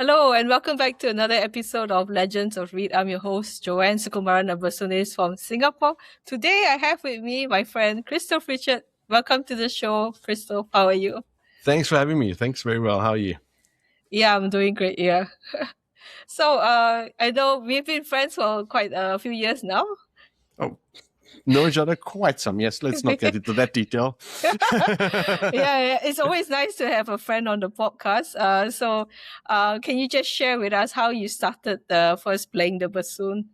Hello and welcome back to another episode of Legends of Reed. I'm your host, Joanne Sukumaran, a bassoonist from Singapore. Today I have with me my friend Christoph Wichert. Welcome to the show, Christoph. How are you? Thanks for having me. Thanks very well. How are you? Yeah, I'm doing great. Yeah. So I know we've been friends for quite a few years now. Oh, know each other quite some. Yes, let's not get into that detail. Yeah, it's always nice to have a friend on the podcast. So can you just share with us how you started first playing the bassoon?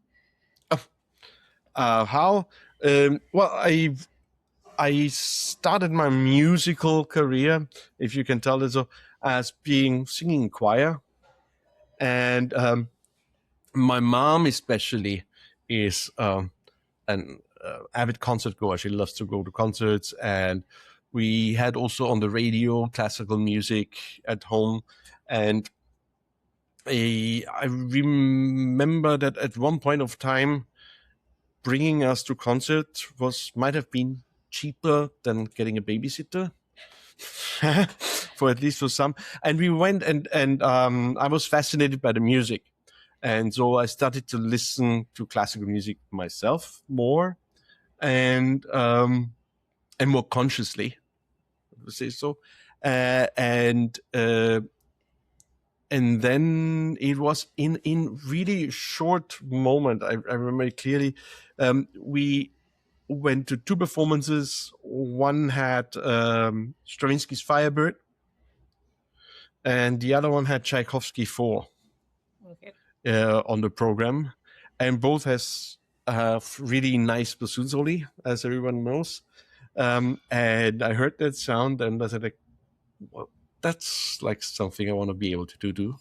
How? Well, I started my musical career, if you can tell it so, as being singing in choir. And my mom especially is an avid concert goer. She loves to go to concerts, and we had also on the radio classical music at home. And I remember that at one point of time, bringing us to concert might have been cheaper than getting a babysitter. For at least for some. And we went and I was fascinated by the music. And so I started to listen to classical music myself more and more consciously, I would say so. And then it was in really short moment. I remember it clearly. We went to two performances. One had Stravinsky's Firebird, and the other one had Tchaikovsky 4 on the program. And both have really nice bassoon soli, as everyone knows. And I heard that sound, and I said, like, well, that's like something I want to be able to do.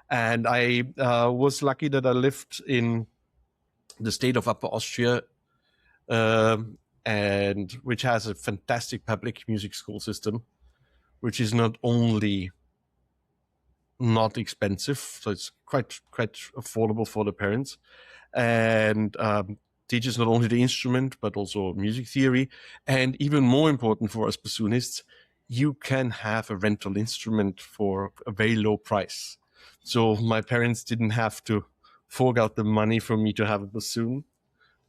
And I was lucky that I lived in the state of Upper Austria, and which has a fantastic public music school system, which is not only not expensive, so it's quite affordable for the parents, and teaches not only the instrument but also music theory, and even more important for us bassoonists, you can have a rental instrument for a very low price. So my parents didn't have to fork out the money for me to have a bassoon,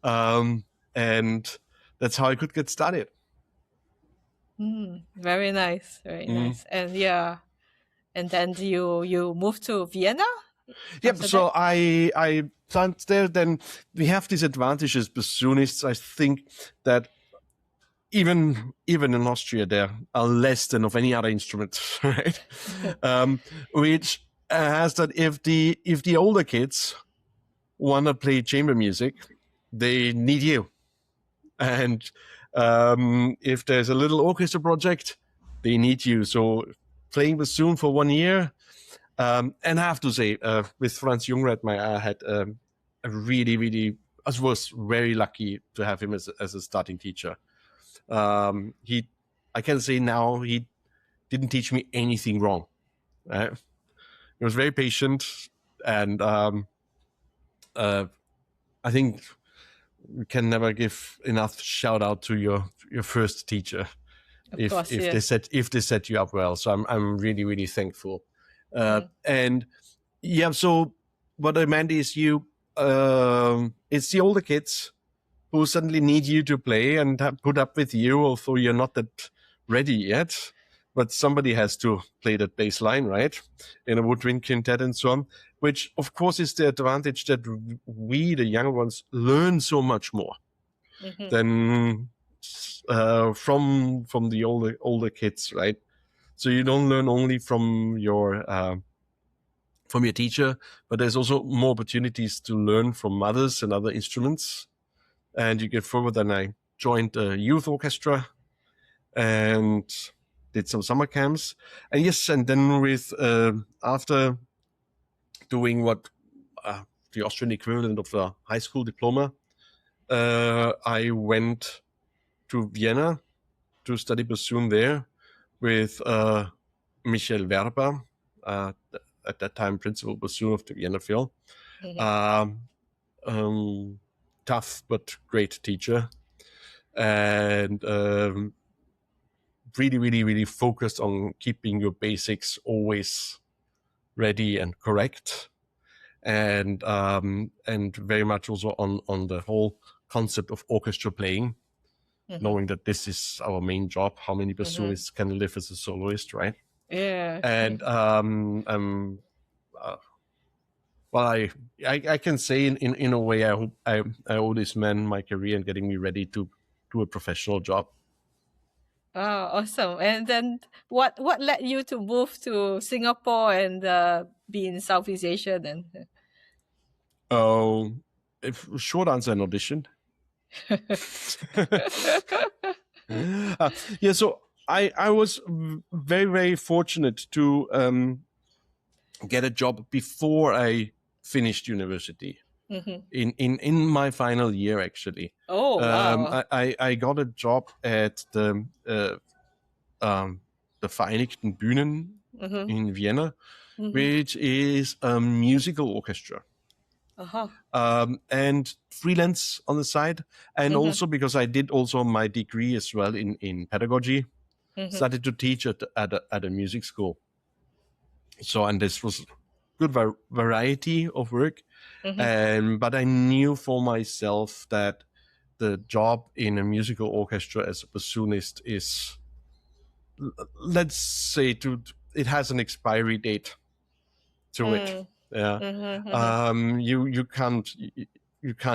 and that's how I could get started. Very nice, very nice. And yeah, and then you moved to Vienna? Yep. So I planned there. Then we have these advantages, bassoonists. I think that even in Austria, there are less than of any other instrument, right? Which has that if the older kids want to play chamber music, they need you. And if there's a little orchestra project, they need you. So playing bassoon for 1 year, and I have to say, with Franz Jungrad, I had a really, I was very lucky to have him as a starting teacher. I can say now he didn't teach me anything wrong. Right? He was very patient, and I think we can never give enough shout out to your first teacher if they set you up well. So I'm really, really thankful. And yeah, so what I meant is it's the older kids who suddenly need you to play and put up with you, although you're not that ready yet. But somebody has to play that bass line, right? In a woodwind quintet and so on, which of course is the advantage that we, the young ones, learn so much more than from the older kids, right? So you don't learn only from your teacher, but there's also more opportunities to learn from others and other instruments. And you get forward. And I joined a youth orchestra and did some summer camps. And yes, and then with after doing what the Austrian equivalent of the high school diploma, I went to Vienna to study bassoon there with Michael Werba, at that time principal bassoon of the Vienna Phil. Tough but great teacher, and really, really, really focused on keeping your basics always ready and correct, and very much also on the whole concept of orchestra playing, knowing that this is our main job. How many bassoonists can live as a soloist, right? Yeah. And well, I can say in a way I owe this man my career and getting me ready to do a professional job. Oh, awesome! And then what led you to move to Singapore and be in Southeast Asia then? Oh, short answer, an audition. Yeah, so I was very, very fortunate to get a job before I finished university. In my final year, actually. Oh, wow. I got a job at the Vereinigten Bühnen in Vienna, which is a musical orchestra. And freelance on the side, and also because I did also my degree as well in pedagogy, started to teach at a music school. So, and this was good variety of work, but I knew for myself that the job in a musical orchestra as a bassoonist is, let's say, it has an expiry date to it. Yeah. You can't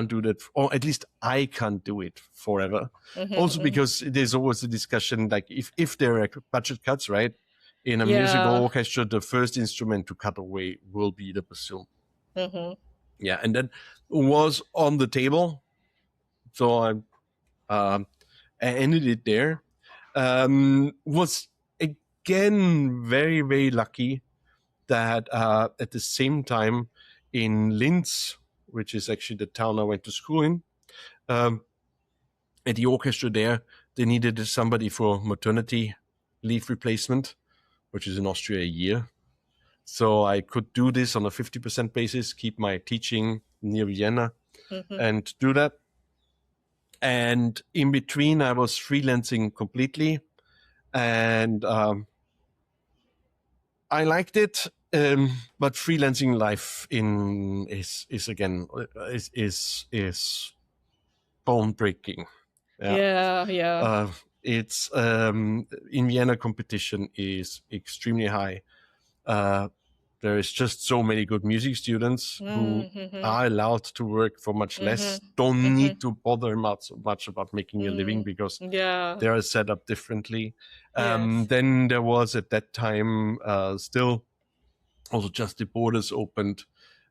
do that, or at least I can't do it forever. Also because there's always a discussion, like if there are budget cuts, right? In a musical orchestra, the first instrument to cut away will be the bassoon. Yeah, and that was on the table. So I ended it there. Was again very, very lucky that at the same time in Linz, which is actually the town I went to school in, at the orchestra there, they needed somebody for maternity leave replacement, which is in Austria a year. So I could do this on a 50% basis, keep my teaching near Vienna and do that. And in between, I was freelancing completely, and I liked it. But freelancing life is bone breaking. Yeah. It's in Vienna, competition is extremely high. There is just so many good music students who are allowed to work for much less, don't need to bother much about making a living because they are set up differently. Then there was at that time still also just the borders opened,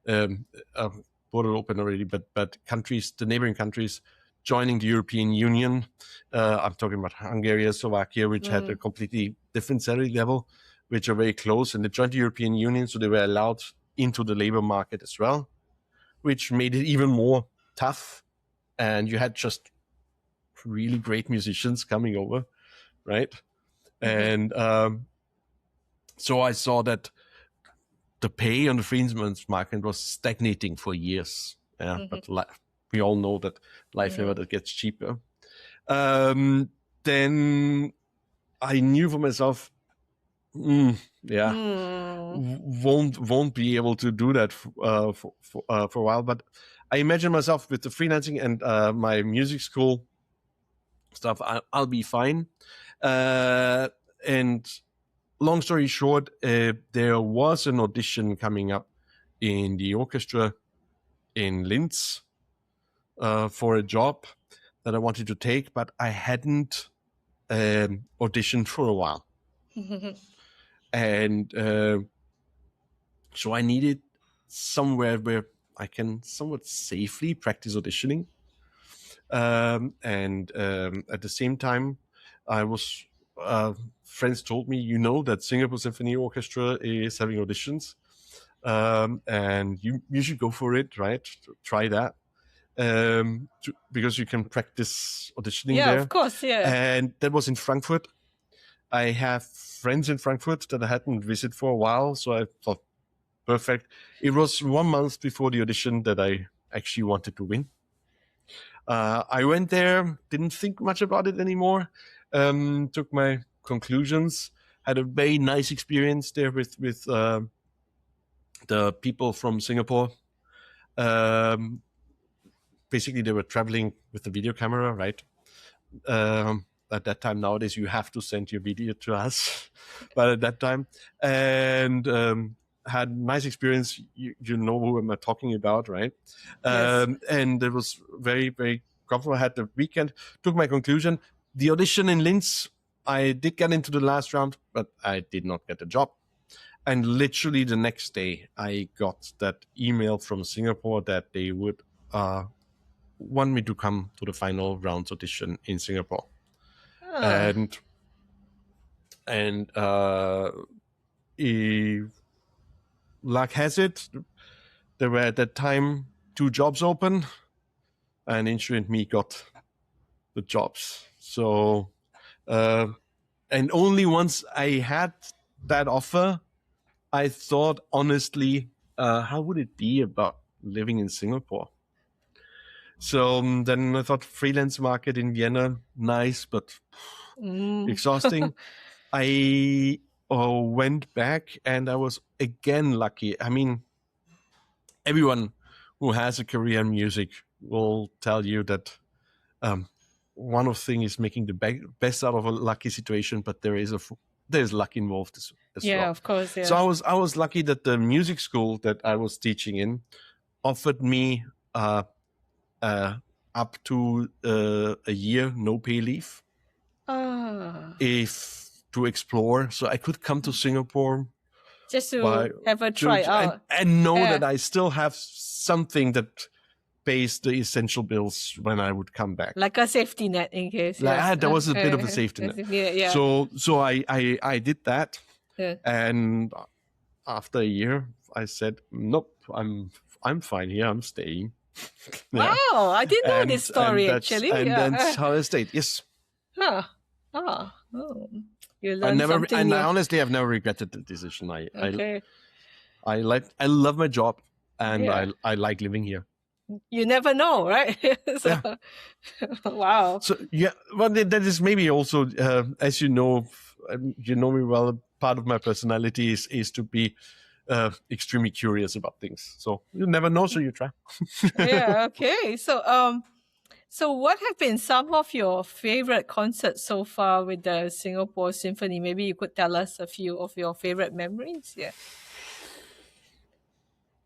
border open already, but countries, the neighboring countries joining the European Union. I'm talking about Hungary, Slovakia, which had a completely different salary level, which are very close, and they joined the European Union, so they were allowed into the labor market as well, which made it even more tough. And you had just really great musicians coming over, right? And So I saw that the pay on the freelance market was stagnating for years. Yeah, but we all know that life never gets cheaper. Then I knew for myself, won't be able to do that for a while. But I imagine myself with the freelancing and my music school stuff, I'll be fine. And long story short, there was an audition coming up in the orchestra in Linz for a job that I wanted to take, but I hadn't auditioned for a while. And so I needed somewhere where I can somewhat safely practice auditioning. And at the same time, I was friends told me, that Singapore Symphony Orchestra is having auditions, and you should go for it, right? Try that, because you can practice auditioning there. Yeah, of course, yeah. And that was in Frankfurt. I have friends in Frankfurt that I hadn't visited for a while, so I thought, perfect. It was 1 month before the audition that I actually wanted to win. I went there, didn't think much about it anymore, took my conclusions, had a very nice experience there with the people from Singapore. Basically, they were traveling with the video camera, right? At that time, nowadays, you have to send your video to us. But at that time, and had nice experience. You know who am I talking about, right? Yes. And it was very, very comfortable. I had the weekend, took my conclusion. The audition in Linz, I did get into the last round, but I did not get the job. And literally the next day, I got that email from Singapore that they would want me to come to the final rounds audition in Singapore. And luck has it, there were at that time 2 jobs open, and Insu and me got the jobs. So, and only once I had that offer, I thought honestly, how would it be about living in Singapore? So then I thought freelance market in Vienna, nice, but exhausting. I went back and I was again lucky. I mean, everyone who has a career in music will tell you that one of the things is making the best out of a lucky situation, but there's luck involved as well. Yeah, of course. Yeah. So I was lucky that the music school that I was teaching in offered me up to a year no pay leave to explore, so I could come to Singapore just to have a tryout and know that I still have something that pays the essential bills when I would come back, like a safety net in case. There was a bit of a safety net. Yeah. So I did that, and after a year, I said, nope, I'm fine here. I'm staying. Wow, I didn't know this story actually. And that's how I stayed. Yes. You learned something new. I honestly have never regretted the decision. I love my job, and I like living here. You never know, right? Wow. So well, that is maybe also, as you know me well. Part of my personality is to be extremely curious about things. So you never know, so you try. Yeah. Okay. So what have been some of your favorite concerts so far with the Singapore Symphony? Maybe you could tell us a few of your favorite memories. Yeah.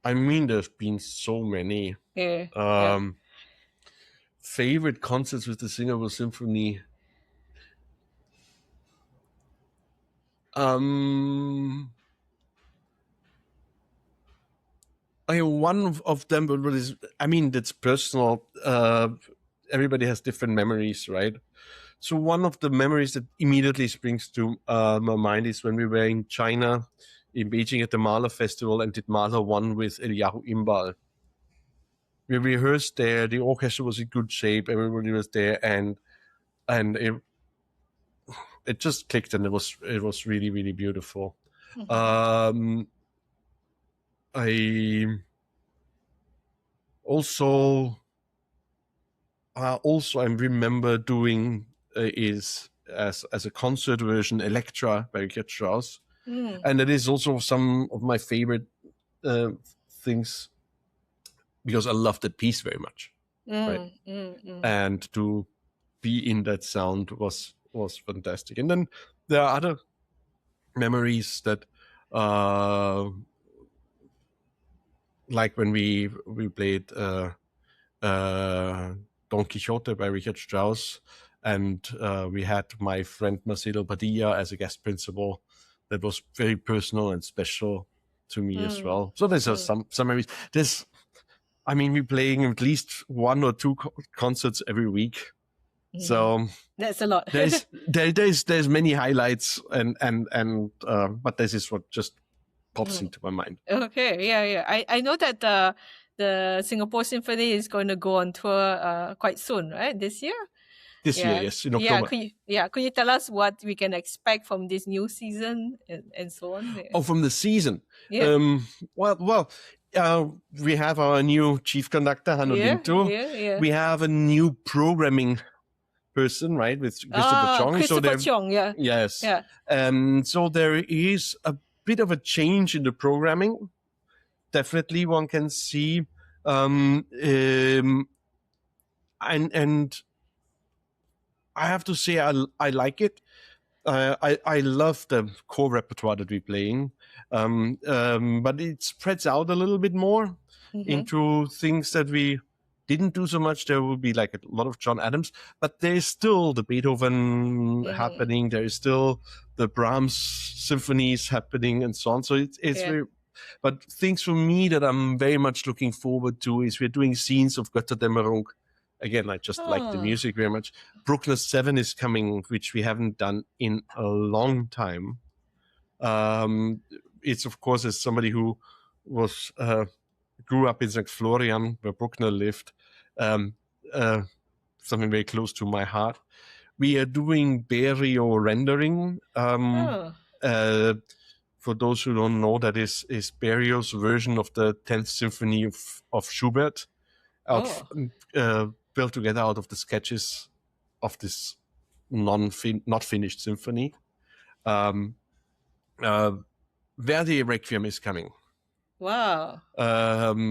I mean, there's been so many. Favorite concerts with the Singapore Symphony. One of them, but that's personal. Everybody has different memories, right? So one of the memories that immediately springs to my mind is when we were in China, in Beijing at the Mahler Festival, and did Mahler 1 with Eliyahu Imbal. We rehearsed there. The orchestra was in good shape. Everybody was there, and it just clicked, and it was really, really beautiful. I also I remember doing is as a concert version Elektra by Richard Strauss, and it is also some of my favorite things because I love that piece very much, right? And to be in that sound was fantastic. And then there are other memories that like when we played Don Quixote by Richard Strauss, and we had my friend Marcelo Padilla as a guest principal. That was very personal and special to me as well. So there's some memories. We're playing at least one or two concerts every week. So that's a lot. there's many highlights, and but this is what just pops into my mind. Okay, yeah. I know that the Singapore Symphony is going to go on tour quite soon, right? This year? This year, yes, in October. Could you tell us what we can expect from this new season and so on? Oh, from the season? Yeah. We have our new chief conductor, Hanno Linto. Yeah. We have a new programming person, right, with Christopher Chong. Christopher Chong, yeah. Yes. Yeah. So there is a bit of a change in the programming. Definitely one can see. And I have to say I like it. I love the core repertoire that we're playing, but it spreads out a little bit more into things that we didn't do so much. There will be like a lot of John Adams, but there is still the Beethoven happening. There is still the Brahms symphonies happening and so on. So it's very, but things for me that I'm very much looking forward to is we're doing scenes of Götterdämmerung. Again, I just like the music very much. Bruckner 7 is coming, which we haven't done in a long time. It's, of course, as somebody who was grew up in St. Florian, where Bruckner lived, something very close to my heart. We are doing Berio rendering. For those who don't know, that is Berio's version of the 10th Symphony of Schubert. Built together out of the sketches of this not finished symphony. Verdi Requiem is coming. Wow.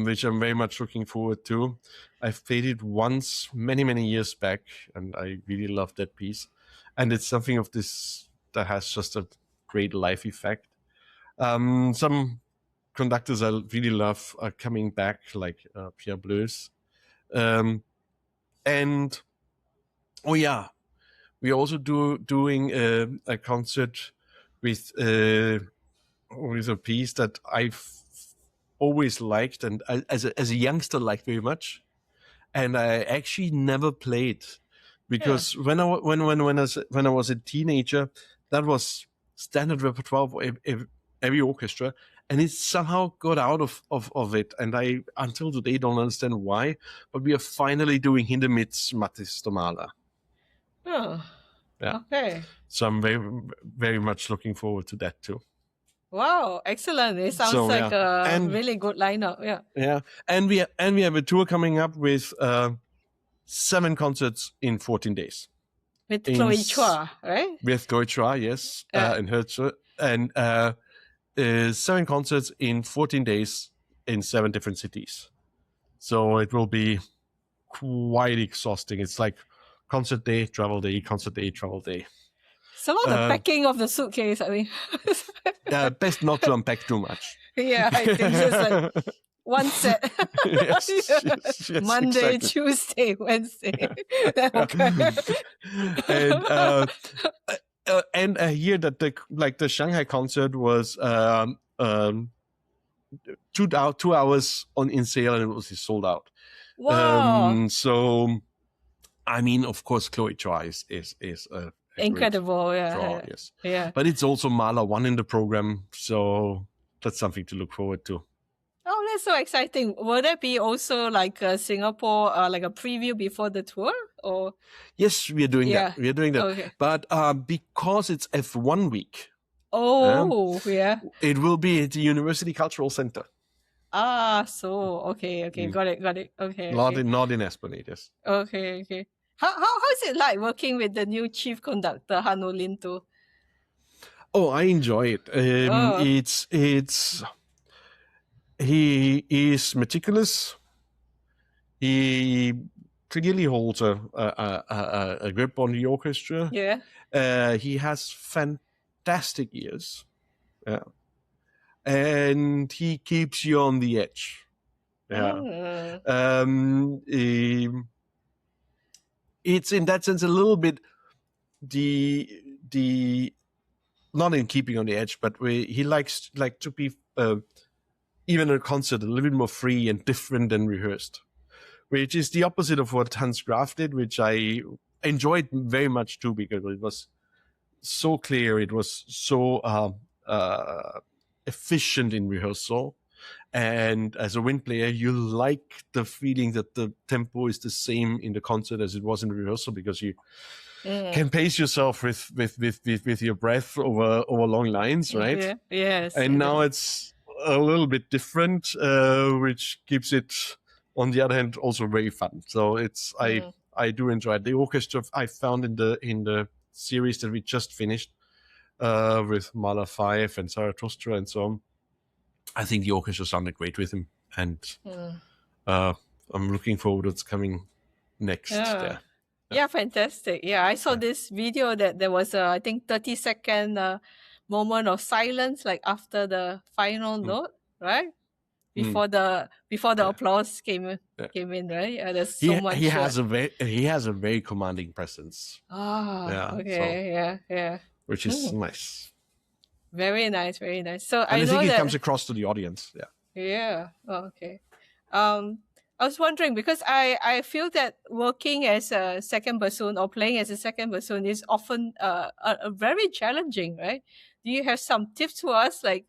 Which I'm very much looking forward to. I've played it once many years back, and I really love that piece. And it's something of this that has just a great life effect. Some conductors I really love are coming back, like Pierre Bleus. And we're also doing a concert with a piece that I've always liked and as a youngster liked very much, and I actually never played because when I was a teenager, that was standard repertoire for every orchestra. And it somehow got out of it. And I, until today, don't understand why. But we are finally doing Hindemith's Matthäus der Maler. Oh, yeah. Okay. So I'm very, very much looking forward to that too. Wow, excellent. It sounds like a really good lineup. Yeah. Yeah. And we have a tour coming up with 7 concerts in 14 days. With Chloe Chua, right? With Chloe Chua, yes. In her tour. And 7 concerts in 14 days in 7 different cities. So it will be quite exhausting. It's like concert day, travel day, concert day, travel day. Some of the packing of the suitcase, I mean. Best not to unpack too much. Yeah, I think just like one set. yes, Monday, exactly. Tuesday, Wednesday. And I hear that the Shanghai concert was 2 hours in sale and it was sold out. Wow. So, I mean, of course, Chloe Chua is a incredible, draw, yes. Yeah. But it's also Mahler 1 in the program, so that's something to look forward to. Oh, that's so exciting. Will there be also like Singapore, like a preview before the tour? Or yes, we are doing that. We are doing that. Okay. But because it's F1 week, Oh, yeah. It will be at the University Cultural Center. So okay, Mm. got it. Okay, Not in Esplanade, yes. okay. How is it like working with the new chief conductor Hanolin too? Oh, I enjoy it. Oh, It's he is meticulous. He clearly holds a grip on the orchestra. yeah. He has fantastic ears. Yeah. And he keeps you on the edge. Yeah. It's in that sense a little bit the not in keeping on the edge, but he likes to be even a concert a little bit more free and different than rehearsed, which is the opposite of what Hans Graf did, which I enjoyed very much too, because it was so clear, it was so efficient in rehearsal. And as a wind player, you like the feeling that the tempo is the same in the concert as it was in rehearsal, because you can pace yourself with your breath over long lines, right? Yeah. Yes. And now it's a little bit different, which keeps it, on the other hand, also very fun. So it's I do enjoy it. The orchestra I found in the series that we just finished with Mahler 5 and Zarathustra and so on. I think the orchestra sounded great with him, and I'm looking forward to what's coming next. Yeah, fantastic. Yeah, I saw this video that there was I think 30-second moment of silence, like after the final note, right? Before the applause came in, right? There's so much. He has a very commanding presence. Yeah. Which is nice. Very nice. So and I think it comes across to the audience. Yeah. Okay. I was wondering, because I feel that working as a second bassoon or playing as a second bassoon is often a very challenging, right? Do you have some tips for us, like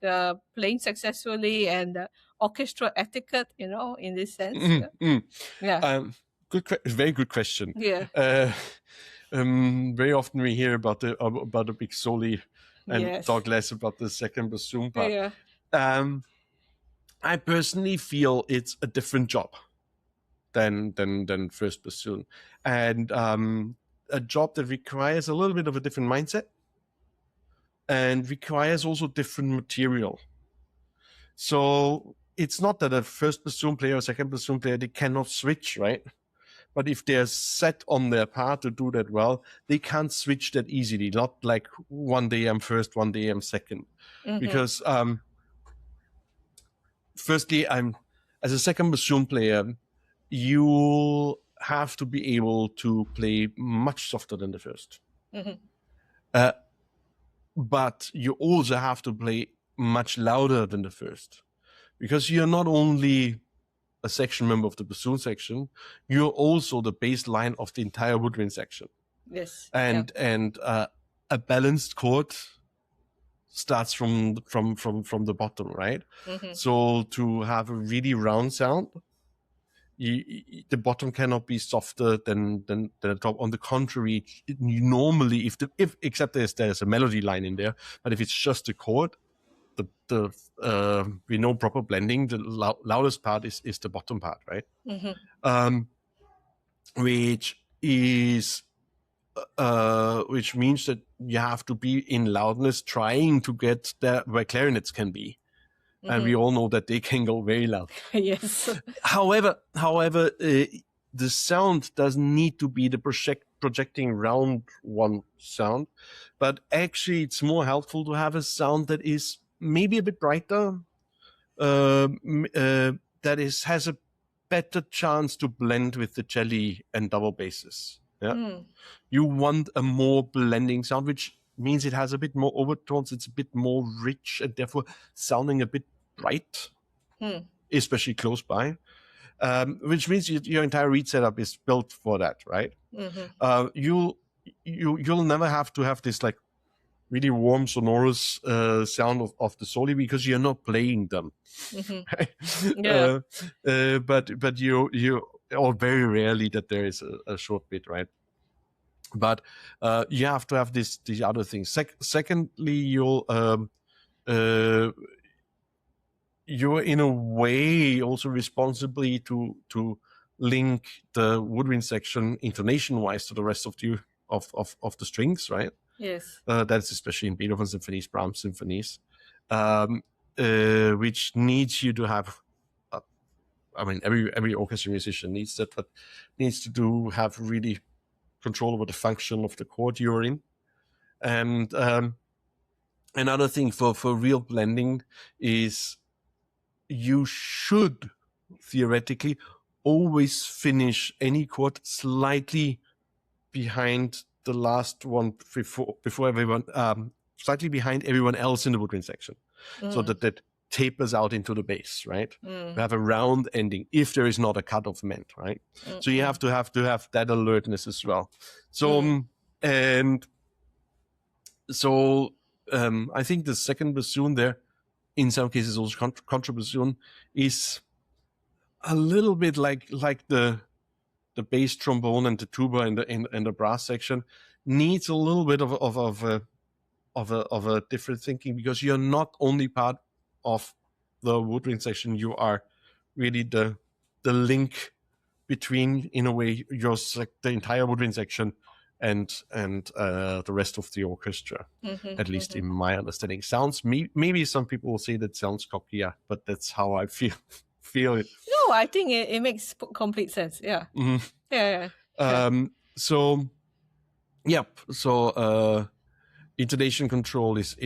playing successfully and orchestral etiquette, in this sense? Yeah. Very good question. Yeah. Very often we hear about the big soli and talk less about the second bassoon part. Yeah. I personally feel it's a different job than first bassoon, and a job that requires a little bit of a different mindset and requires also different material. So it's not that a first bassoon player or second bassoon player, they cannot switch, right? But if they're set on their part to do that well, they can't switch that easily. Not like one day I'm first, one day I'm second. Because firstly, as a second bassoon player, you have to be able to play much softer than the first. But you also have to play much louder than the first, because you're not only a section member of the bassoon section, you're also the bass line of the entire woodwind section. Yes. And a balanced chord starts from the bottom, right? So to have a really round sound, the bottom cannot be softer than the top. On the contrary, normally, if except there's a melody line in there, but if it's just a chord, we know proper blending, the loudest part is the bottom part, right? Which means that you have to be in loudness trying to get there where clarinets can be. And we all know that they can go very loud. Yes. However, the sound doesn't need to be the projecting round one sound, but actually it's more helpful to have a sound that is maybe a bit brighter, that has a better chance to blend with the cello and double basses. Yeah, you want a more blending sound, which means it has a bit more overtones, it's a bit more rich, and therefore sounding a bit bright, especially close by, which means your entire reed setup is built for that, right? You'll never have to have this like really warm sonorous sound of the soli, because you're not playing them. Yeah. But you or very rarely that there is a short bit, right? But you have to have these other things. Secondly, you're in a way also responsibly to link the woodwind section intonation-wise to the rest of the strings, right? Yes. That's especially in Beethoven symphonies, Brahms symphonies, which needs you to have. I mean, every orchestra musician needs that, but needs to have really control over the function of the chord you're in. And another thing for real blending is you should theoretically always finish any chord slightly behind the last one before everyone, slightly behind everyone else in the woodwind section, so that tapers out into the bass, right? You have a round ending if there is not a cut-off meant, right? So you have to have that alertness as well. So and so I think the second bassoon there, in some cases also contrabassoon, is a little bit like the bass trombone and the tuba in the brass section, needs a little bit of a different thinking, because you're not only part of the woodwind section, you are really the link between, in a way, the entire woodwind section and the rest of the orchestra. At least in my understanding. Sounds maybe some people will say that sounds cocky, yeah, but that's how I feel it. No, I think it makes complete sense. Yeah. Yeah. So intonation control is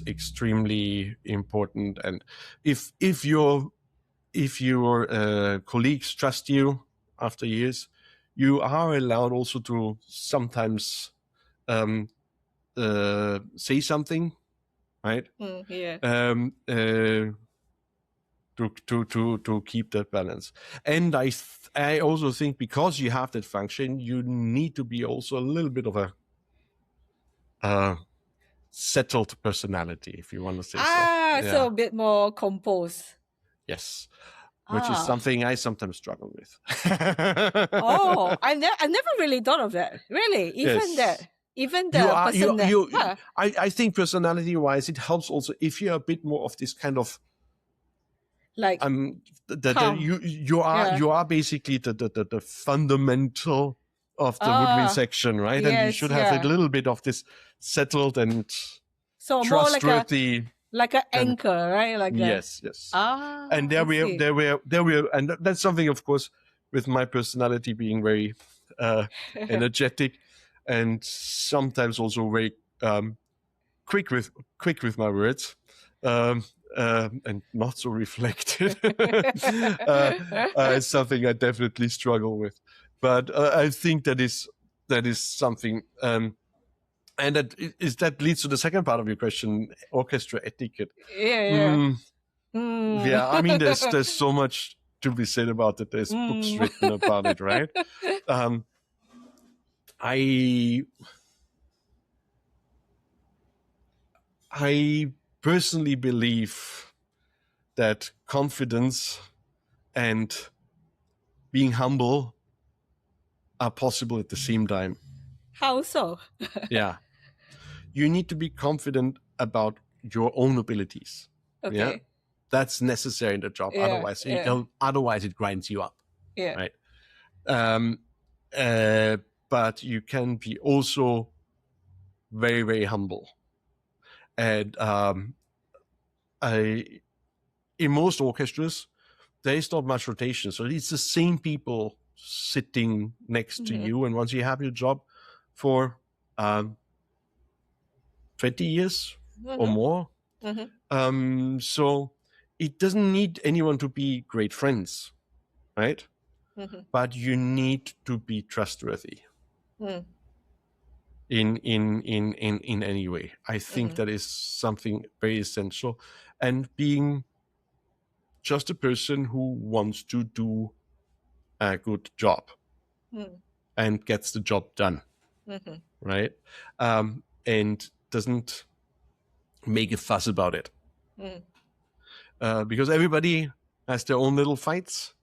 extremely important, and if your colleagues trust you after years, you are allowed also to sometimes say something, right? To keep that balance. And I also think, because you have that function, you need to be also a little bit of a settled personality, if you want to say so. So a bit more composed. Yes. Which is something I sometimes struggle with. I never really thought of that. Really, even the I think personality-wise, it helps also if you're a bit more of this kind of, like, you are basically the fundamental of the woodwind section, right? Yes, and you should have a little bit of this settled and so trustworthy, more like an anchor, right? Like yes. And there we and that's something, of course, with my personality being very energetic and sometimes also very quick with my words. And not so reflected. It's something I definitely struggle with, but I think that is something, and that leads to the second part of your question, orchestra etiquette. Yeah. I mean, there's so much to be said about it. There's books written about it, right? I personally believe that confidence and being humble are possible at the same time. How so? Yeah. You need to be confident about your own abilities. Okay. Yeah? That's necessary in the job. Otherwise it grinds you up. Yeah. Right. But you can be also very, very humble. And in most orchestras, there is not much rotation. So it's the same people sitting next to you. And once you have your job for 20 years or more, so it doesn't need anyone to be great friends, right? But you need to be trustworthy in any way. I think that is something very essential. And being just a person who wants to do a good job and gets the job done, right? And doesn't make a fuss about it. Because everybody has their own little fights.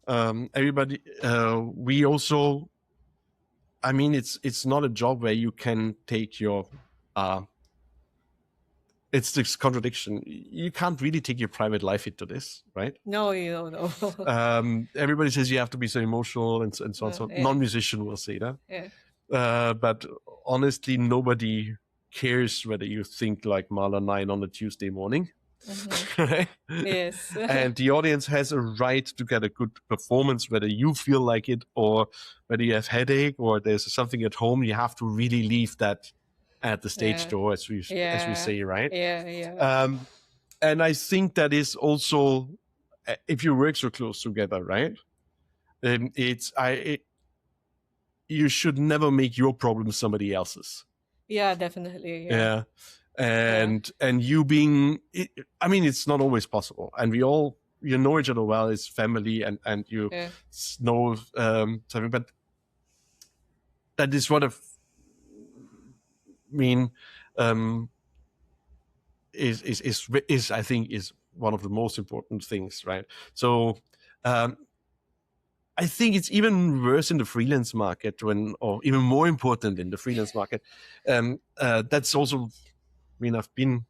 We also I mean, it's not a job where you can take your it's this contradiction. You can't really take your private life into this, right? No, no. Everybody says you have to be so emotional and so on. So Yeah. non-musician will say that. Yeah. But honestly, nobody cares whether you think like Mahler 9 on a Tuesday morning. Right? Yes. And the audience has a right to get a good performance, whether you feel like it or whether you have headache or there's something at home. You have to really leave that at the stage door, as we say, right? Yeah. And I think that is also, if you work so close together, right? You should never make your problem somebody else's. Yeah, definitely. Yeah. And you being, I mean, it's not always possible. And we all, you know each other well, it's family and you know something, but that is what I mean, is I think is one of the most important things, right? So I think it's even worse in the freelance market or even more important in the freelance market. That's also, I mean, I've been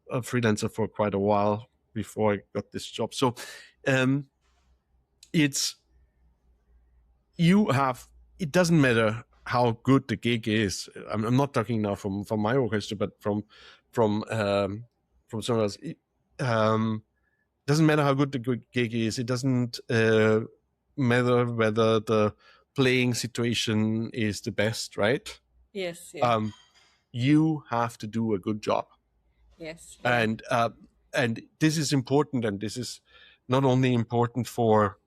a freelancer for quite a while before I got this job. So it doesn't matter how good the gig is. I'm not talking now from my orchestra, but from somewhere else. Doesn't matter how good the gig is. It doesn't matter whether the playing situation is the best, right? Yes. Yeah. You have to do a good job. Yes. Yeah. And this is important, and this is not only important for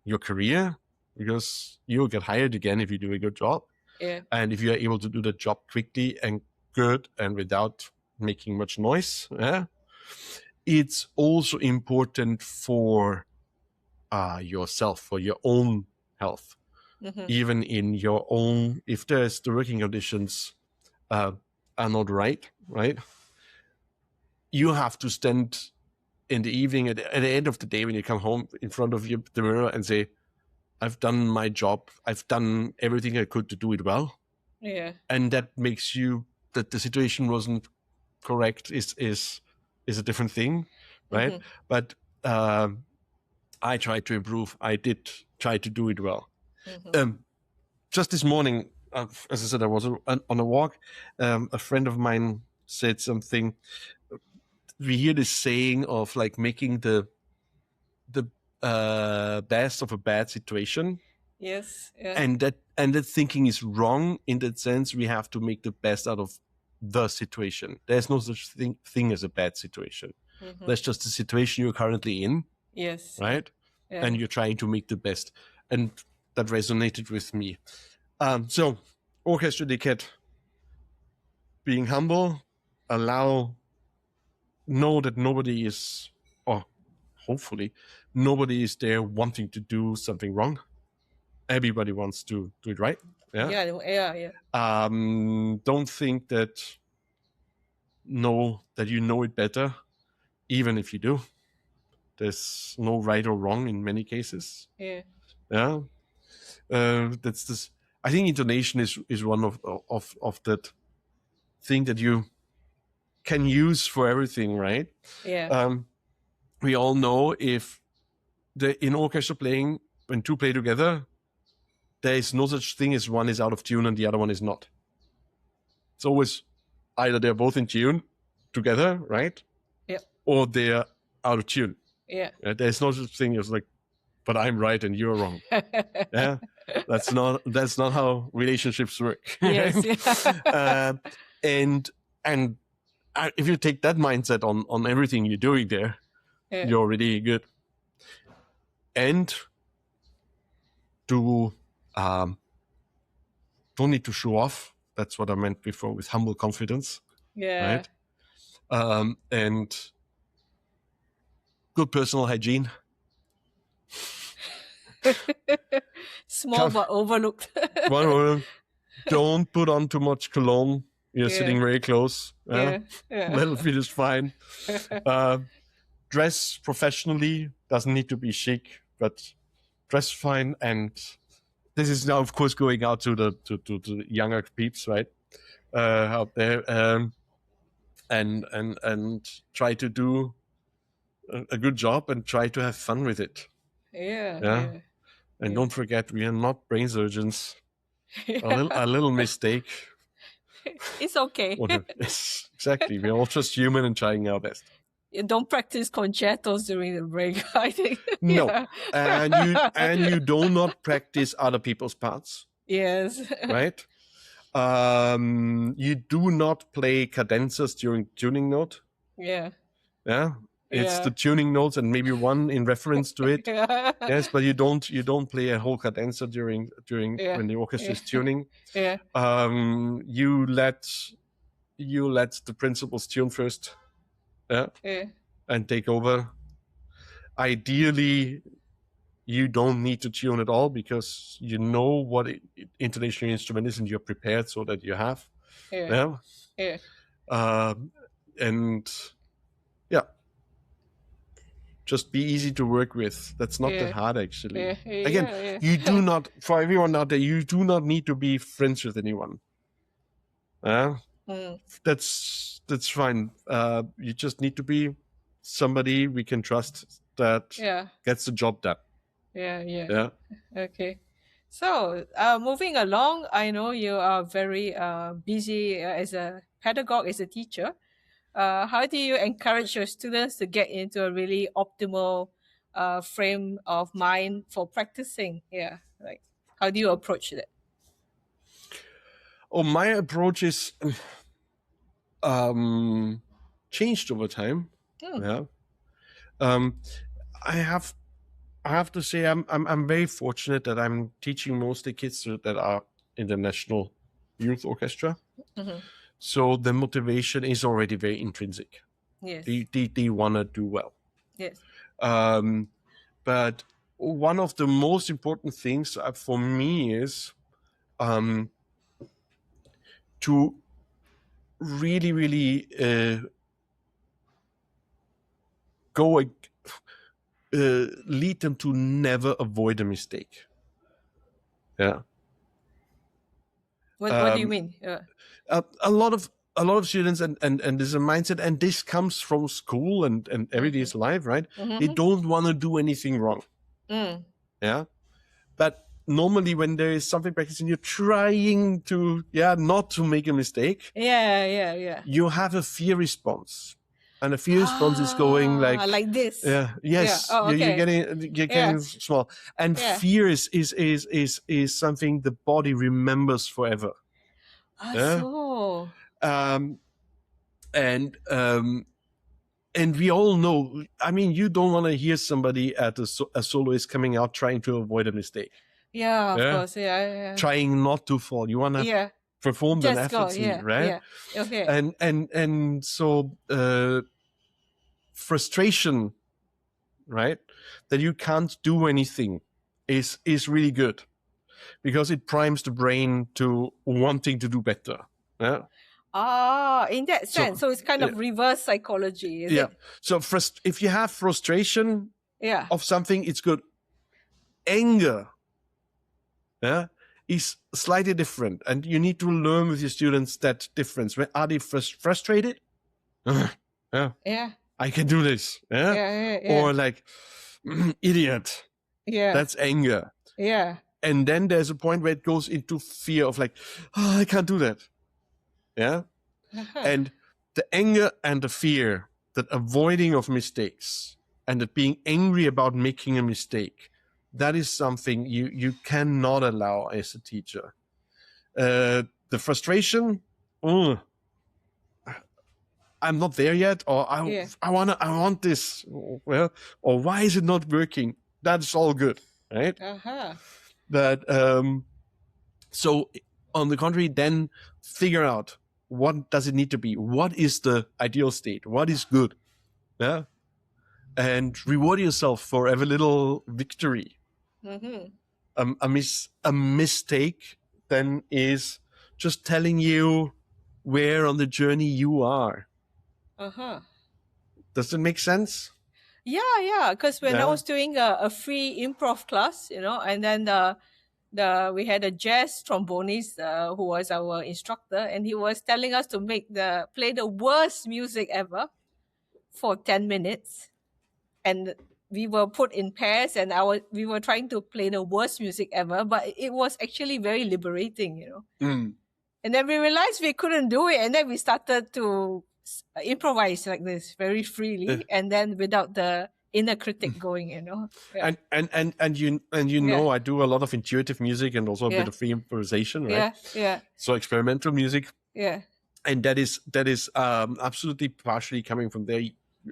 your career, because you'll get hired again if you do a good job. Yeah. And if you are able to do the job quickly and good and without making much noise, it's also important for yourself, for your own health. Even in your own, if the working conditions are not right, you have to stand in the evening at the end of the day when you come home in front of the mirror and say, I've done my job. I've done everything I could to do it well. Yeah. And that makes you, that the situation wasn't correct is a different thing, right? But I tried to improve. I did try to do it well. Just this morning, as I said, I was on a walk. A friend of mine said something. We hear this saying of like making the best of a bad situation. Yes. Yeah. And that thinking is wrong in that sense. We have to make the best out of the situation. There's no such thing as a bad situation. That's just the situation you're currently in. Yes. Right? Yeah. And you're trying to make the best. And that resonated with me. So, orchestra etiquette, being humble, know that nobody is, or hopefully, nobody is there wanting to do something wrong. Everybody wants to do it right. Yeah. Don't think that you know it better, even if you do. There's no right or wrong in many cases. Yeah. That's this. I think intonation is one of that thing that you can use for everything, right? Yeah. We all know if in orchestra playing, when two play together, there is no such thing as one is out of tune and the other one is not. It's always either they're both in tune together, right? Yeah. Or they're out of tune. Yeah. There's no such thing as like, but I'm right and you're wrong. Yeah. That's not how relationships work. Yes. Yeah. And if you take that mindset on everything you're doing there, you're really good. And don't need to show off. That's what I meant before with humble confidence. Yeah. Right. And good personal hygiene. Small but overlooked. Don't put on too much cologne. You're sitting very close. Little bit is fine. Dress professionally. Doesn't need to be chic, but dress fine and this is now, of course, going out to the younger peeps, right, out there, and try to do a good job and try to have fun with it. Yeah. And don't forget, we are not brain surgeons. A little mistake. It's okay. Yes, exactly. We're all just human and trying our best. You don't practice concertos during the break, I think. No, and you do not practice other people's parts. Yes. Right. You do not play cadenzas during tuning note. Yeah. It's the tuning notes and maybe one in reference to it. Yes, but you don't play a whole cadenza during when the orchestra is tuning. You let the principals tune first. And take over. Ideally, you don't need to tune at all because you know what intonation your instrument is and you're prepared so that you have. Just be easy to work with. That's not that hard, actually. Again, you do not, for everyone out there, you do not need to be friends with anyone. That's fine. You just need to be somebody we can trust that gets the job done. Yeah. Okay. So, moving along, I know you are very busy as a pedagogue, as a teacher. How do you encourage your students to get into a really optimal frame of mind for practicing? Like, how do you approach that? Oh, my approach is changed over time. I have to say I'm very fortunate that I'm teaching mostly kids that are in the National Youth Orchestra. So the motivation is already very intrinsic. Yes. They want to do well. Yes. But one of the most important things for me is to really, really lead them to never avoid a mistake. What do you mean? A lot of students and there's a mindset, and this comes from school and everyday's life, right? They don't want to do anything wrong. But normally when there is something practicing, you're trying to not to make a mistake. You have a fear response. And the fear response is going like this. Yes. Oh, okay. You're getting small. And fear is something the body remembers forever. And we all know. I mean, you don't want to hear somebody at a soloist coming out trying to avoid a mistake. Of course. Trying not to fall. You want to perform the effortlessly, right? Okay. And so frustration, right, that you can't do anything is really good because it primes the brain to wanting to do better. In that sense, so it's kind of reverse psychology, is it? So if you have frustration of something, it's good. Anger is slightly different, and you need to learn with your students that difference. Are they frustrated? I can do this. Or like, idiot. That's anger. And then there's a point where it goes into fear of like, I can't do that. And the anger and the fear, that avoiding of mistakes and that being angry about making a mistake, that is something you cannot allow as a teacher. The frustration, I'm not there yet, or I want this, or why is it not working? That's all good, right? But so on the contrary, then figure out what does it need to be. What is the ideal state? What is good? And reward yourself for every little victory. A mistake then is just telling you where on the journey you are. Does it make sense? Because when I was doing a free improv class, and then we had a jazz trombonist who was our instructor, and he was telling us to play the worst music ever for 10 minutes. And we were put in pairs, and we were trying to play the worst music ever, but it was actually very liberating, you know. Mm. And then we realized we couldn't do it, and then we started to improvise like this very freely, and then without the inner critic going, you know. Yeah. And you know, I do a lot of intuitive music and also a bit of free improvisation, right? Yeah. So experimental music. Yeah. And that is absolutely partially coming from there.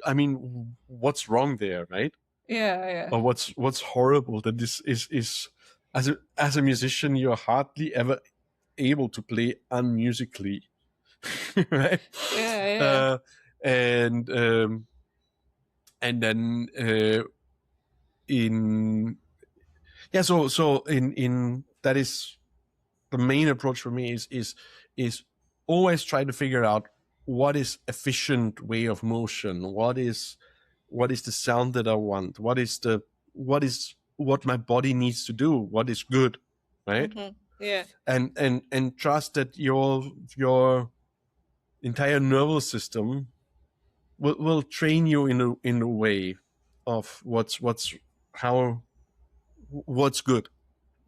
I mean, what's wrong there, right? Yeah. Or what's horrible that this is as a musician, you're hardly ever able to play unmusically, right? Yeah. And then so in that is the main approach for me is always try to figure out what is efficient way of motion, what is the sound that I want, what my body needs to do, what is good, right? Mm-hmm. Yeah. And trust that your entire nervous system will train you in a way of what's good.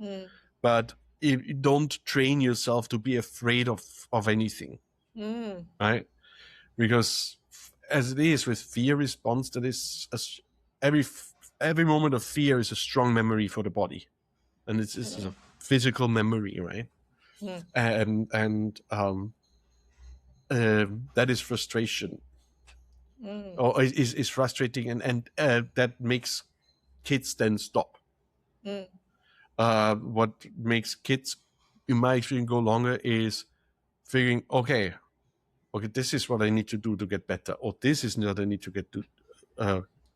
Mm. But if you don't train yourself to be afraid of anything, right? Because as it is with fear response, that is every moment of fear is a strong memory for the body, and it's a physical memory, right? And that is frustration, or is frustrating, and that makes kids then stop. What makes kids, in my experience, go longer is figuring, okay, this is what I need to do to get better, or this is what I need to get to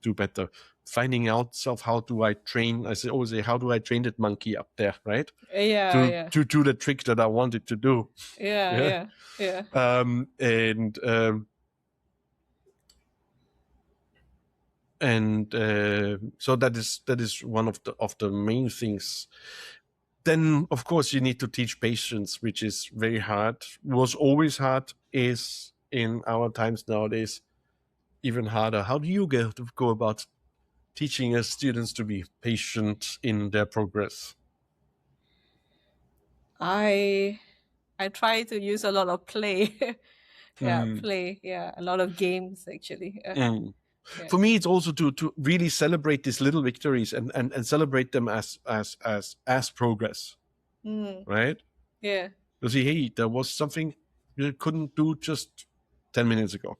do better. Finding out how do I train? I always say, how do I train that monkey up there, right? To do the trick that I wanted to do. Yeah. So that is one of the main things. Then, of course, you need to teach patience, which is very hard. Was always hard, is in our times nowadays even harder. How do you go about teaching your students to be patient in their progress? I try to use a lot of play. Play. Yeah, a lot of games actually. For me, it's also to really celebrate these little victories and celebrate them as progress, right? Yeah. To see, hey, there was something you couldn't do just 10 minutes ago.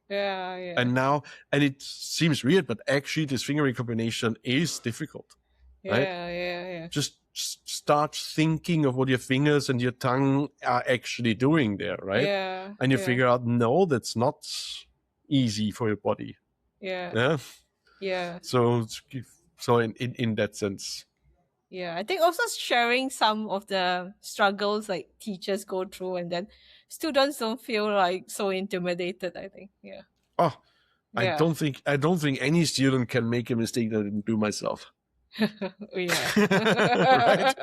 Yeah. And now, and it seems weird, but actually this fingering combination is difficult, right? Yeah. Just start thinking of what your fingers and your tongue are actually doing there, right? Yeah. And you figure out, no, that's not easy for your body. Yeah. So in that sense. Yeah, I think also sharing some of the struggles like teachers go through, and then students don't feel like so intimidated, I think. Yeah. Oh, I don't think any student can make a mistake that I didn't do myself. Yeah. Right?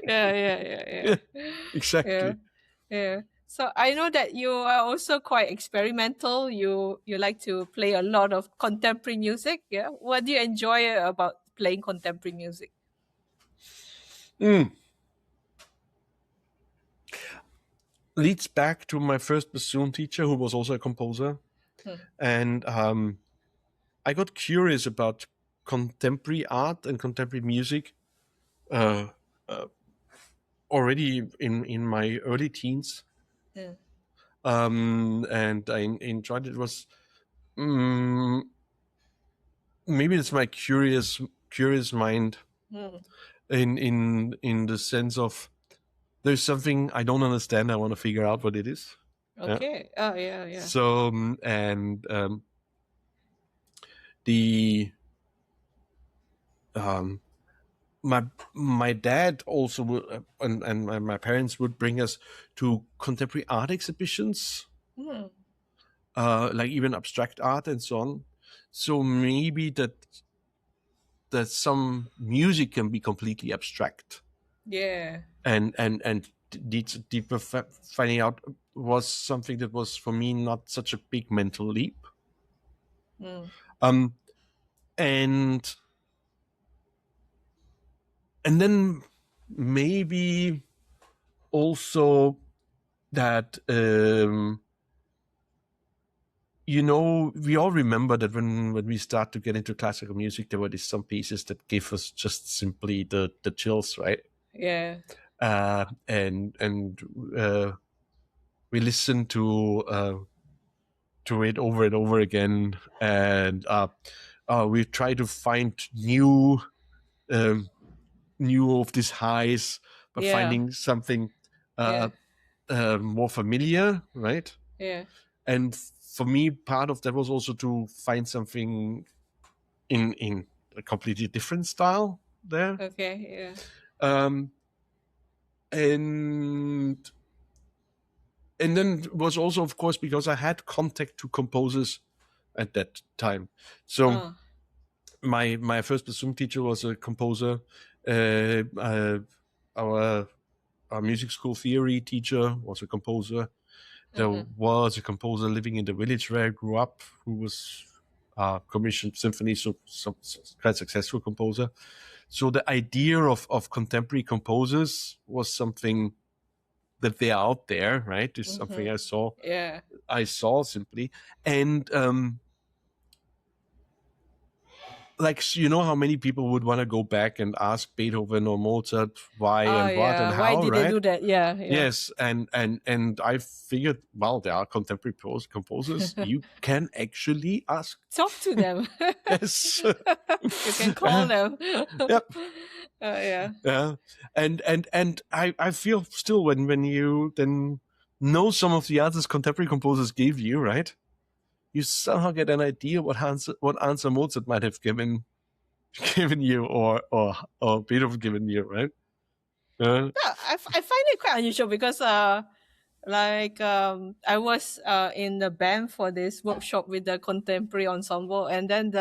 Yeah. Exactly. Yeah. So I know that you are also quite experimental. You like to play a lot of contemporary music. Yeah. What do you enjoy about playing contemporary music? Leads back to my first bassoon teacher, who was also a composer. And I got curious about contemporary art and contemporary music already in my early teens. And I enjoyed it. It was maybe it's my curious mind in the sense of there's something I don't understand. I want to figure out what it is. Okay. Oh, yeah. So and the my dad also would, and my parents would bring us to contemporary art exhibitions, like even abstract art and so on. So maybe that some music can be completely abstract. Yeah. and deeper finding out was something that was for me not such a big mental leap. Mm. And then maybe also that we all remember that when we start to get into classical music, there were some pieces that give us just simply the chills, right? Yeah. And we listen to it over and over again, and we try to find new of these highs by finding something more familiar, right? Yeah. And for me, part of that was also to find something in a completely different style there. Okay. Yeah. And then it was also, of course, because I had contact to composers at that time. So my first bassoon teacher was a composer. Our music school theory teacher was a composer. There was a composer living in the village where I grew up who was commissioned symphony, so quite successful composer. So the idea of contemporary composers was something that they're out there, right? It's something I saw. Yeah. I saw simply, and like, how many people would want to go back and ask Beethoven or Mozart why and what and how, why did right? they do that? Yeah. Yes, and I figured, well, there are contemporary composers. You can actually ask. Talk to them. Yes. You can call them. Yep. Yeah. Yeah. And I feel still when you then know some of the answers contemporary composers gave you, right? You somehow get an idea what answer Mozart might have given you or Beethoven given you, right? Yeah, I find it quite unusual because I was in the band for this workshop with the contemporary ensemble, and then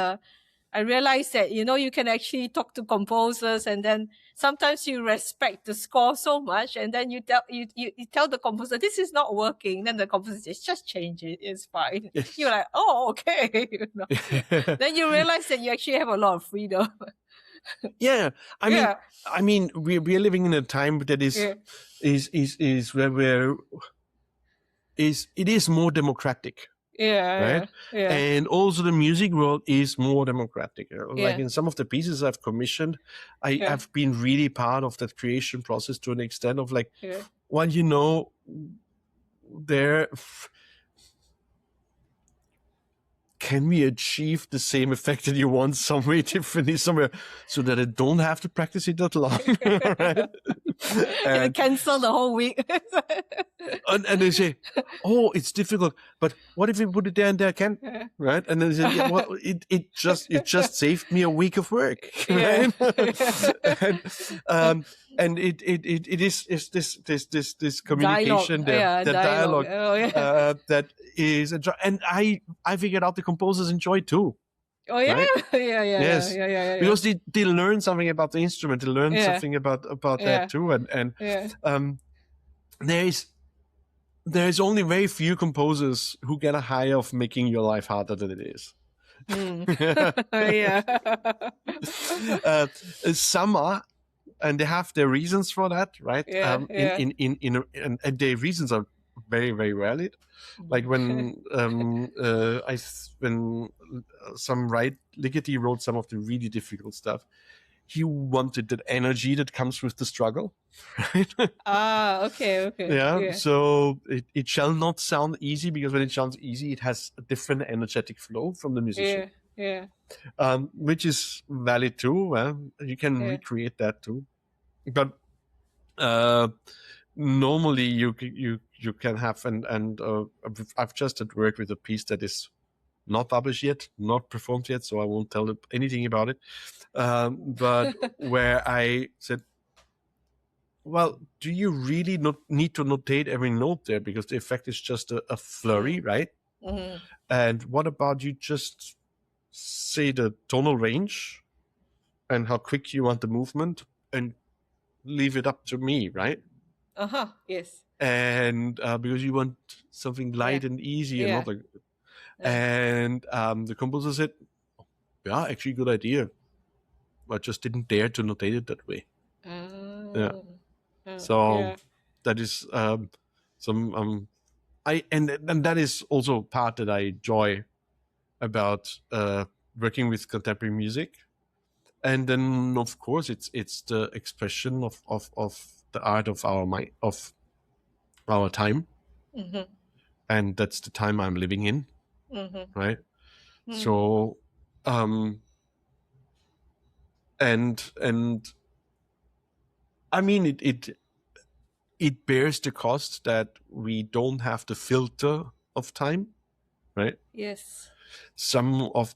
I realized that you can actually talk to composers, and then sometimes you respect the score so much, and then you tell the composer this is not working, then the composer says just change it, it's fine. Yes. You're like, oh, okay. Then you realize that you actually have a lot of freedom. Yeah, I mean, we're living in a time that is where it is more democratic. Right? Yeah. And also the music world is more democratic. Like in some of the pieces I've commissioned, I've been really part of that creation process to an extent of like, well, there can we achieve the same effect that you want some way differently somewhere so that I don't have to practice it that long? Right? And cancel the whole week. and they say, oh, it's difficult, but what if we put it there and there again? Right? And then they say, yeah, well, it just saved me a week of work. Right? And it is this communication, dialogue. That is, and I figured out the composers enjoy too. Oh yeah, right? Yes. Because they learn something about the instrument, they learn something about that too, and there is only very few composers who get a high of making your life harder than it is. Some are, and they have their reasons for that, right? And their reasons are very, very valid. Like when some Ligeti wrote some of the really difficult stuff, he wanted that energy that comes with the struggle. Right? Okay. Yeah. So it shall not sound easy, because when it sounds easy, it has a different energetic flow from the musician. Yeah. Which is valid too. You can recreate that too, but normally you can have and I've just had work with a piece that is not published yet, not performed yet, so I won't tell anything about it. But where I said, well, do you really not need to notate every note there, because the effect is just a flurry, right? Mm-hmm. And what about you just say the tonal range and how quick you want the movement, and leave it up to me, right? Yes. And because you want something light and easy and Yeah. not like, and the composer said, yeah, actually good idea. I just didn't dare to notate it that way. Yeah. So that is some and that is also part that I enjoy about working with contemporary music. And then of course it's the expression of the art of our mind, of our time. And that's the time I'm living in. Right. So and I mean it bears the cost that we don't have the filter of time, right? Yes. Some of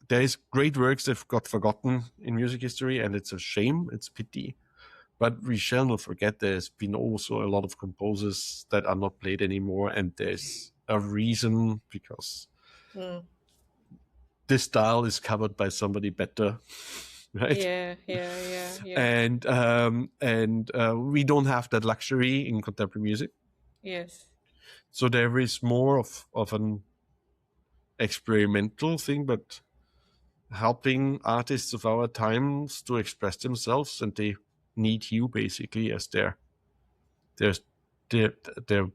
there's great works that got forgotten in music history, and it's a shame, it's pity. But we shall not forget there's been also a lot of composers that are not played anymore, and there's a reason, because this style is covered by somebody better, right? Yeah. And we don't have that luxury in contemporary music. Yes. So there is more of an experimental thing, but helping artists of our times to express themselves, and they need you basically as their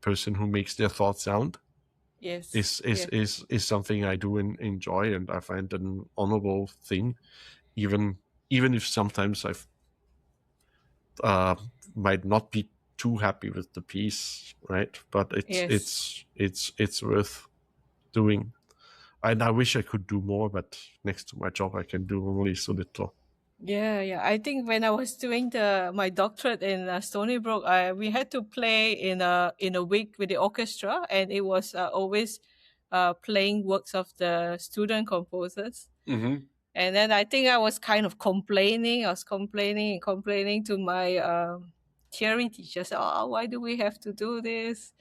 person who makes their thoughts sound. Yes. Is something I do enjoy, and I find an honorable thing, even if sometimes I've might not be too happy with the piece, right? But it's worth doing. And I wish I could do more, but next to my job, I can do only so little. Yeah. I think when I was doing my doctorate in Stony Brook, we had to play in a week with the orchestra, and it was always playing works of the student composers. And then I think I was kind of complaining. I was complaining to my theory teacher. So, why do we have to do this?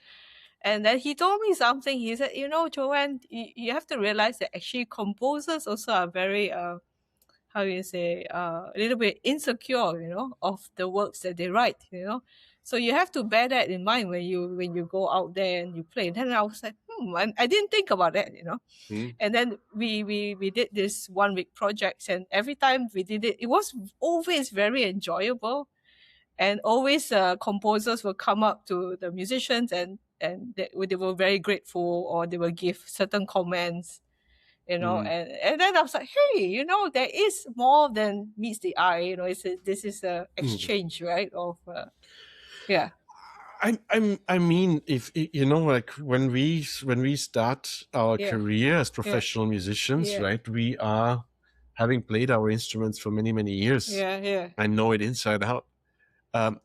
And then he told me something. He said, Joanne, you have to realize that actually composers also are very, how you say, a little bit insecure, of the works that they write, So you have to bear that in mind when you go out there and you play. And then I was like, I didn't think about that, And then we did this 1 week projects, and every time we did it, it was always very enjoyable. And always composers will come up to the musicians, and they were very grateful, or they will give certain comments, and then I was like, hey, there is more than meets the eye. This is a exchange, right? Of yeah. I mean, if like when we start our career as professional musicians, right? We are, having played our instruments for many years. Yeah. I know it inside out.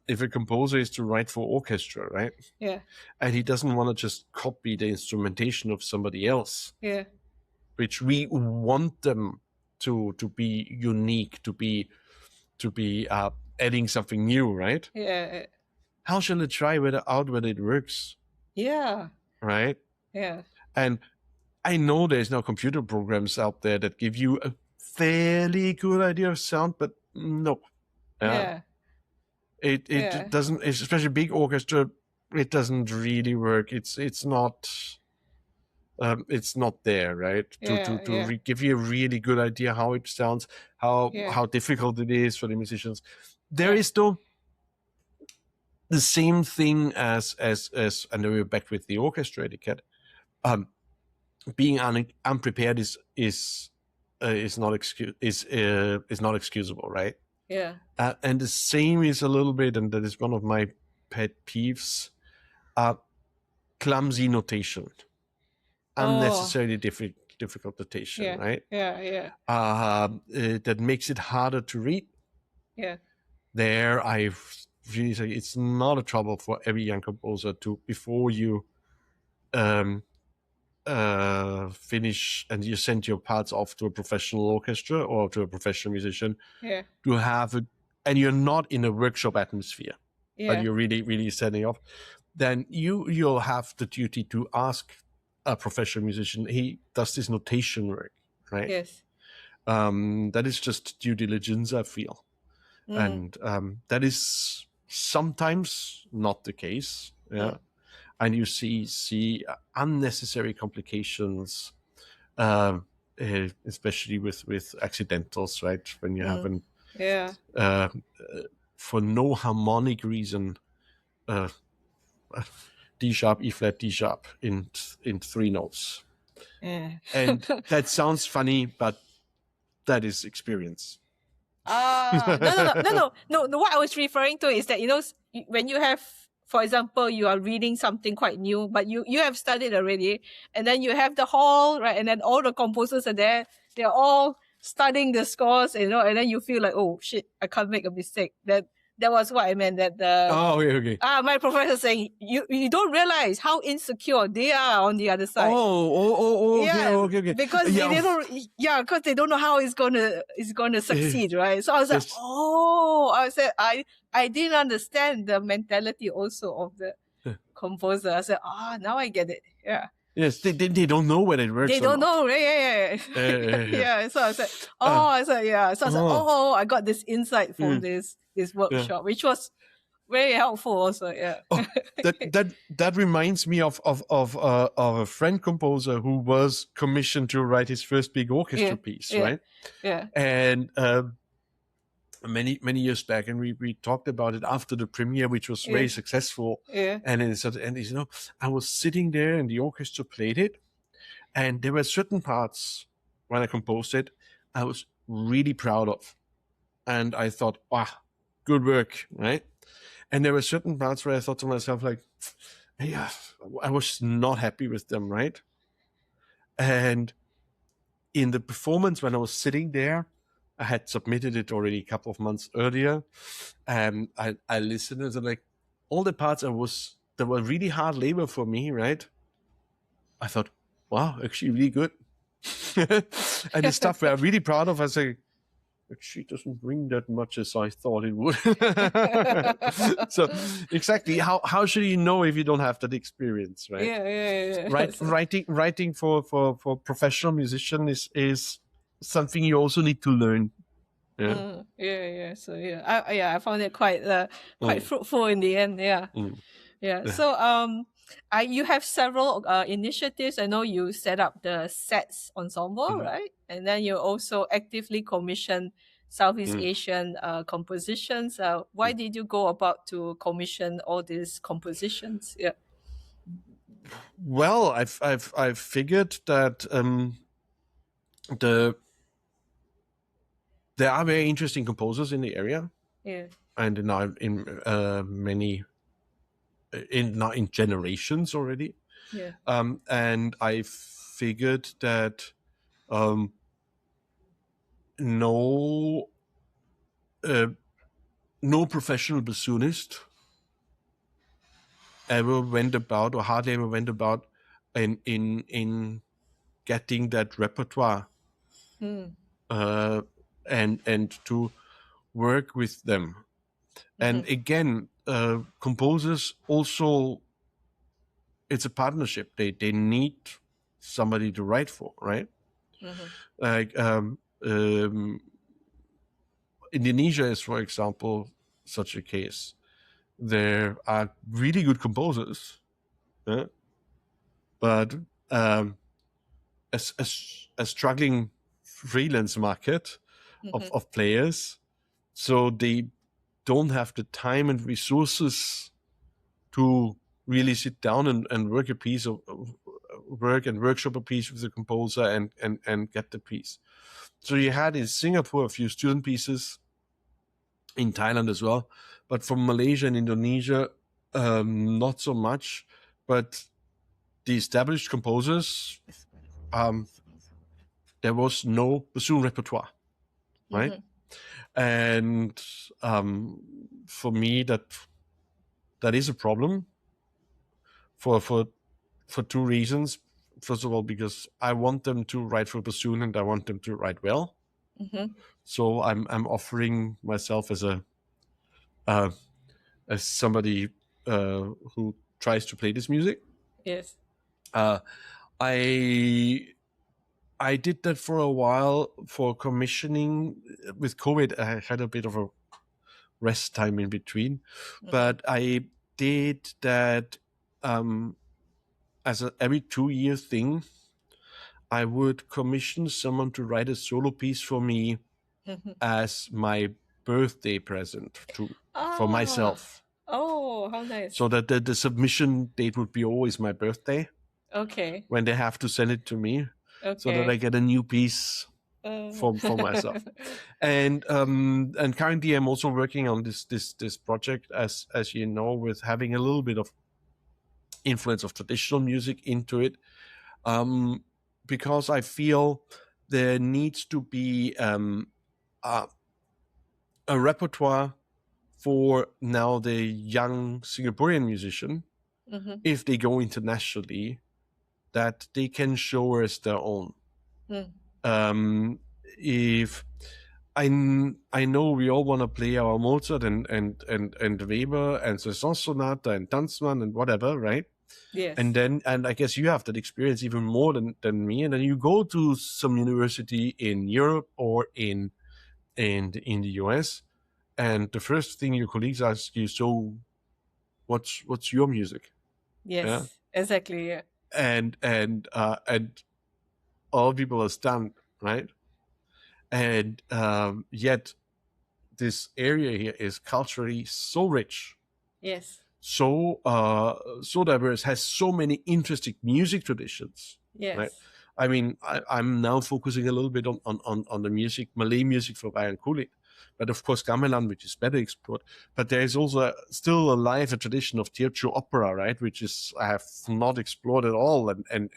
If a composer is to write for orchestra, right? Yeah. And he doesn't want to just copy the instrumentation of somebody else. Yeah. Which we want them to be unique, to be adding something new, right? Yeah. How shall it try whether it works? Yeah. Right? Yeah. And I know there's now computer programs out there that give you a fairly good idea of sound, but no. It doesn't, especially big orchestra, it doesn't really work. It's not there, right? To give you a really good idea how it sounds, how difficult it is for the musicians. There is though the same thing as and we're back with the orchestra etiquette. Being unprepared is not excusable, right? Yeah. And the same is a little bit, and that is one of my pet peeves, clumsy notation, unnecessarily difficult notation, right? Yeah. That makes it harder to read. Yeah. There, I really say it's not a trouble for every young composer to, before you finish and you send your parts off to a professional orchestra or to a professional musician, to have and you're not in a workshop atmosphere, but you're really setting off, then you'll have the duty to ask a professional musician, hey, does this notation work, right? Yes. That is just due diligence, I feel. and that is sometimes not the case. Yeah. And you see unnecessary complications, especially with accidentals, right? When you have an for no harmonic reason, D sharp, E flat, D sharp in 3 notes. Yeah. And that sounds funny, but that is experience. No. What I was referring to is that, when you have, for example, you are reading something quite new, but you have studied already, and then you have the hall, right? And then all the composers are there. They're all studying the scores, and then you feel like, oh shit, I can't make a mistake. That was what I meant. That okay. My professor saying you don't realize how insecure they are on the other side. Okay. Because because they don't know how it's gonna succeed, right? So I was like, I didn't understand the mentality also of the composer. I said, now I get it. Yeah. Yes, they don't know when it works. They don't know, right? Yeah. So I was like, So I was like, I got this insight from this workshop, which was very helpful also. Yeah. That reminds me of a friend composer who was commissioned to write his first big orchestra piece, right? Yeah. And many years back, and we talked about it after the premiere, which was very successful. Yeah. And I was sitting there and the orchestra played it, and there were certain parts when I composed it I was really proud of, and I thought, wow, good work, right? And there were certain parts where I thought to myself, like, yeah, I was not happy with them, right? And in the performance, when I was sitting there, I had submitted it already a couple of months earlier, and I listened and like all the parts that were really hard labor for me, right? I thought, wow, actually really good. And the stuff where I'm really proud of, I say, she doesn't bring that much as I thought it would. So exactly, how should you know if you don't have that experience, right? Yeah. Writing for professional musician is something you also need to learn. Yeah. So I found it quite fruitful in the end. Yeah. So you have several initiatives. I know you set up the SETS ensemble, right? And then you also actively commission Southeast Asian compositions. Why did you go about to commission all these compositions? Yeah. Well, I've figured that there are very interesting composers in the area. Yeah. And now in many in generations already. Yeah. And I figured that no professional bassoonist ever went about, or hardly ever went about, in getting that repertoire and to work with them. And again, composers also, it's a partnership. They need somebody to write for, right? Like Indonesia is, for example, such a case. There are really good composers, but a struggling freelance market of players, so they don't have the time and resources to really sit down and work a piece of work and workshop a piece with the composer and get the piece. So you had in Singapore a few student pieces, in Thailand as well, but from Malaysia and Indonesia, not so much. But the established composers, there was no bassoon repertoire, right? And for me, that is a problem for 2 reasons. First of all, because I want them to write for bassoon and I want them to write well. So I'm offering myself as somebody who tries to play this music. Yes. I did that for a while for commissioning. With COVID, I had a bit of rest time in between. But I did that as a every 2-year thing. I would commission someone to write a solo piece for me as my birthday present for myself. Oh, how nice. So that the submission date would be always my birthday. Okay. When they have to send it to me. Okay. So that I get a new piece for myself. And currently I'm also working on this project, as you know, with having a little bit of influence of traditional music into it. Because I feel there needs to be a repertoire for now the young Singaporean musician, if they go internationally, that they can show as their own. If I know we all want to play our Mozart and Weber and Saison Sonata and Tanzmann and whatever, right? Yes. And I guess you have that experience even more than me. And then you go to some university in Europe or in the US, and the first thing your colleagues ask you, so what's your music? Yes, yeah? Exactly. Yeah. And all people are stunned, right? And yet this area here is culturally so rich. Yes. So diverse, has so many interesting music traditions. Yes. Right? I mean, I'm now focusing a little bit on the music, Malay music for Bayan Kulit, but of course gamelan, which is better explored. But there is also still a tradition of Teochew opera, right, which is I have not explored at all. And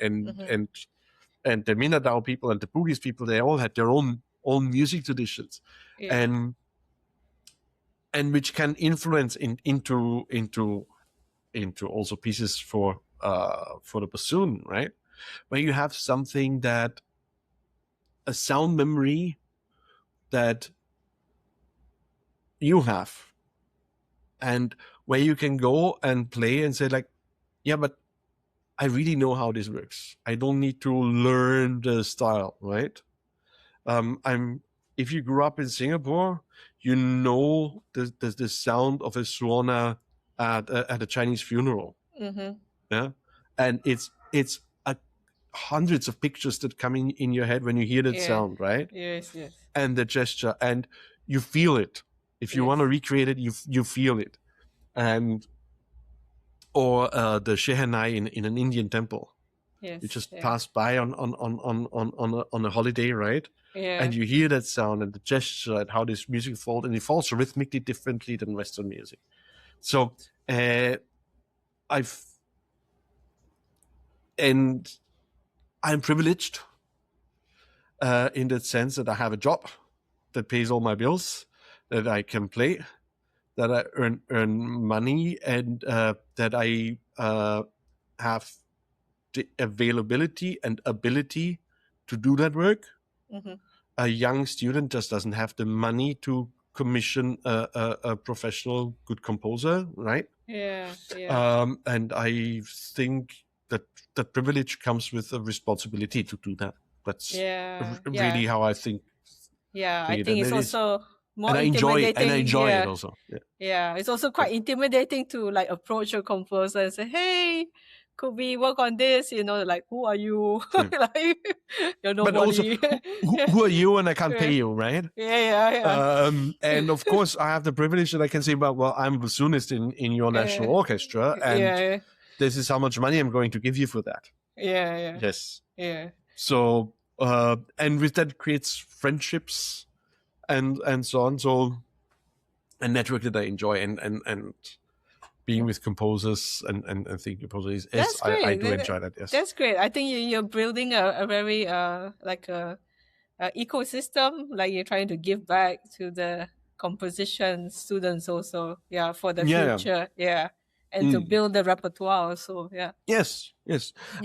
the Mindanao people and the Bugis people, they all had their own music traditions, and which can influence into also pieces for the bassoon, right? Where you have something that a sound memory that you have, and where you can go and play and say like, yeah, but I really know how this works. I don't need to learn the style, right? If you grew up in Singapore, you know the sound of a suona at a Chinese funeral. Yeah, and it's hundreds of pictures that come in your head when you hear that sound, right? Yes. And the gesture, and you feel it. If you want to recreate it, you feel it. And or the Shehanai in an Indian temple. Yes. You just pass by on a holiday, right? Yeah. And you hear that sound and the gesture and how this music falls, and it falls rhythmically differently than Western music. So I'm privileged in that sense that I have a job that pays all my bills, that I can play, that I earn money, and that I have the availability and ability to do that work. A young student just doesn't have the money to commission a professional good composer, right? Yeah. And I think that privilege comes with a responsibility to do that. That's really how I think. Yeah, I think it's also more and intimidating. I enjoy it also. Yeah, it's also quite intimidating to like approach a composer and say, "Hey, could we work on this?" Like, who are you? Like, you're nobody. But also, who are you? And I can't pay you, right? Yeah. And of course, I have the privilege that I can say, well, I'm a bassoonist in your national orchestra, and this is how much money I'm going to give you for that. Yeah. Yes. Yeah. So, and with that creates friendships and so on. So, a network that I enjoy and being with composers and thinking composers. Yes, I do enjoy that. Yes, that's great. I think you're building a very like a ecosystem. Like you're trying to give back to the composition students also. Yeah, for the future. Yeah. And to build the repertoire also. Yeah. Yes.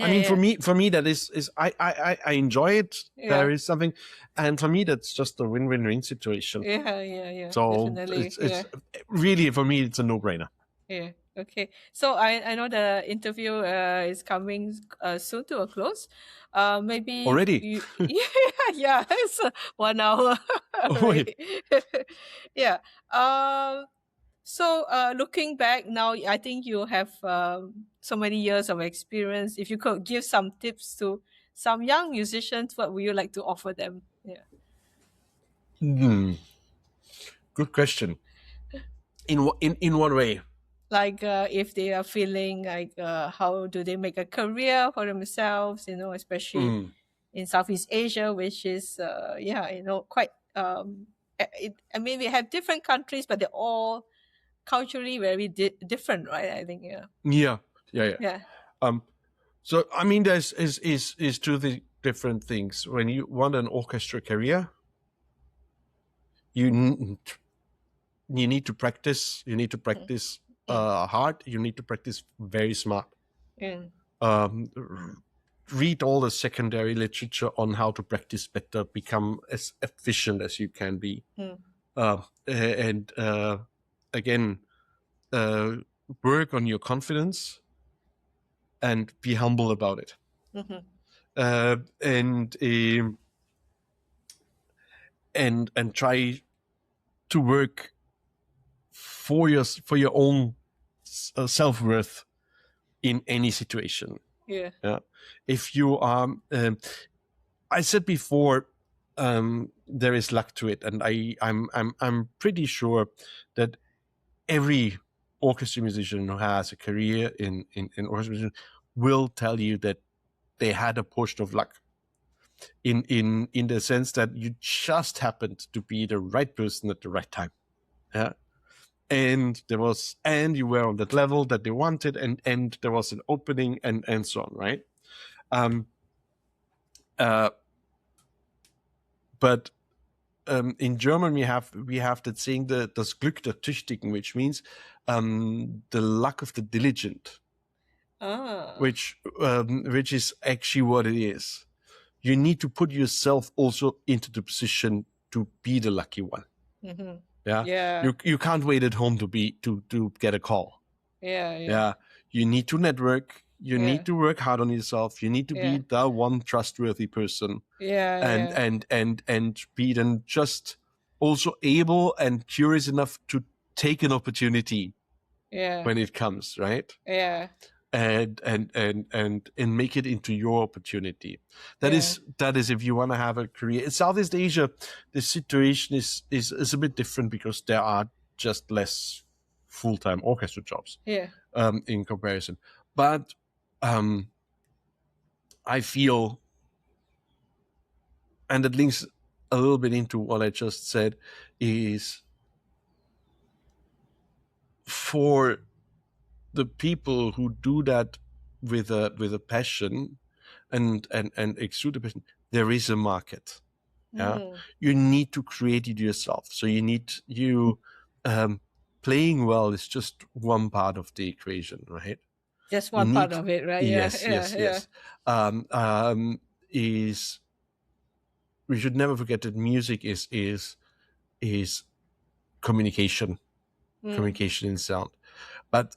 I mean, for me, that is I enjoy it. There is something, and for me, that's just a win-win-win situation. Yeah. So definitely. It's really, for me, it's a no-brainer. Yeah. Okay. So I know the interview is coming soon to a close. Maybe already. Yeah. It's 1 hour. Wait. Yeah. So looking back now, I think you have so many years of experience. If you could give some tips to some young musicians, what would you like to offer them? Yeah. Hmm, good question. In what way? Like if they are feeling like how do they make a career for themselves, especially Mm, in Southeast Asia, which is quite I mean, we have different countries, but they're all culturally very different, right? I think, yeah. yeah, yeah, yeah. Yeah. Um, so I mean, there's is two different things. When you want an orchestra career, you you need to practice. You need to practice hard. You need to practice very smart. Mm. Read all the secondary literature on how to practice better, become as efficient as you can be, and again, work on your confidence and be humble about it, and try to work for your own self-worth in any situation. Yeah. If you are, I said before, there is luck to it, and I'm pretty sure that every orchestra musician who has a career in orchestra musician will tell you that they had a portion of luck, in the sense that you just happened to be the right person at the right time. Yeah. And you were on that level that they wanted, and there was an opening, and so on, right? But in German we have that saying, das Glück der Tüchtigen, which means the luck of the diligent, which is actually what it is. You need to put yourself also into the position to be the lucky one. Yeah. You can't wait at home to get a call. Yeah. You need to network. You need to work hard on yourself. You need to be the one trustworthy person. And be then just also able and curious enough to take an opportunity when it comes, right? And make it into your opportunity. That is if you want to have a career. In Southeast Asia, the situation is a bit different, because there are just less full-time orchestra jobs in comparison. But I feel, and it links a little bit into what I just said, is for the people who do that with a passion and exude a passion, there is a market. You need to create it yourself. So playing well is just one part of the equation, right? Just one part of it, right? Yes. We should never forget that music is communication in sound, but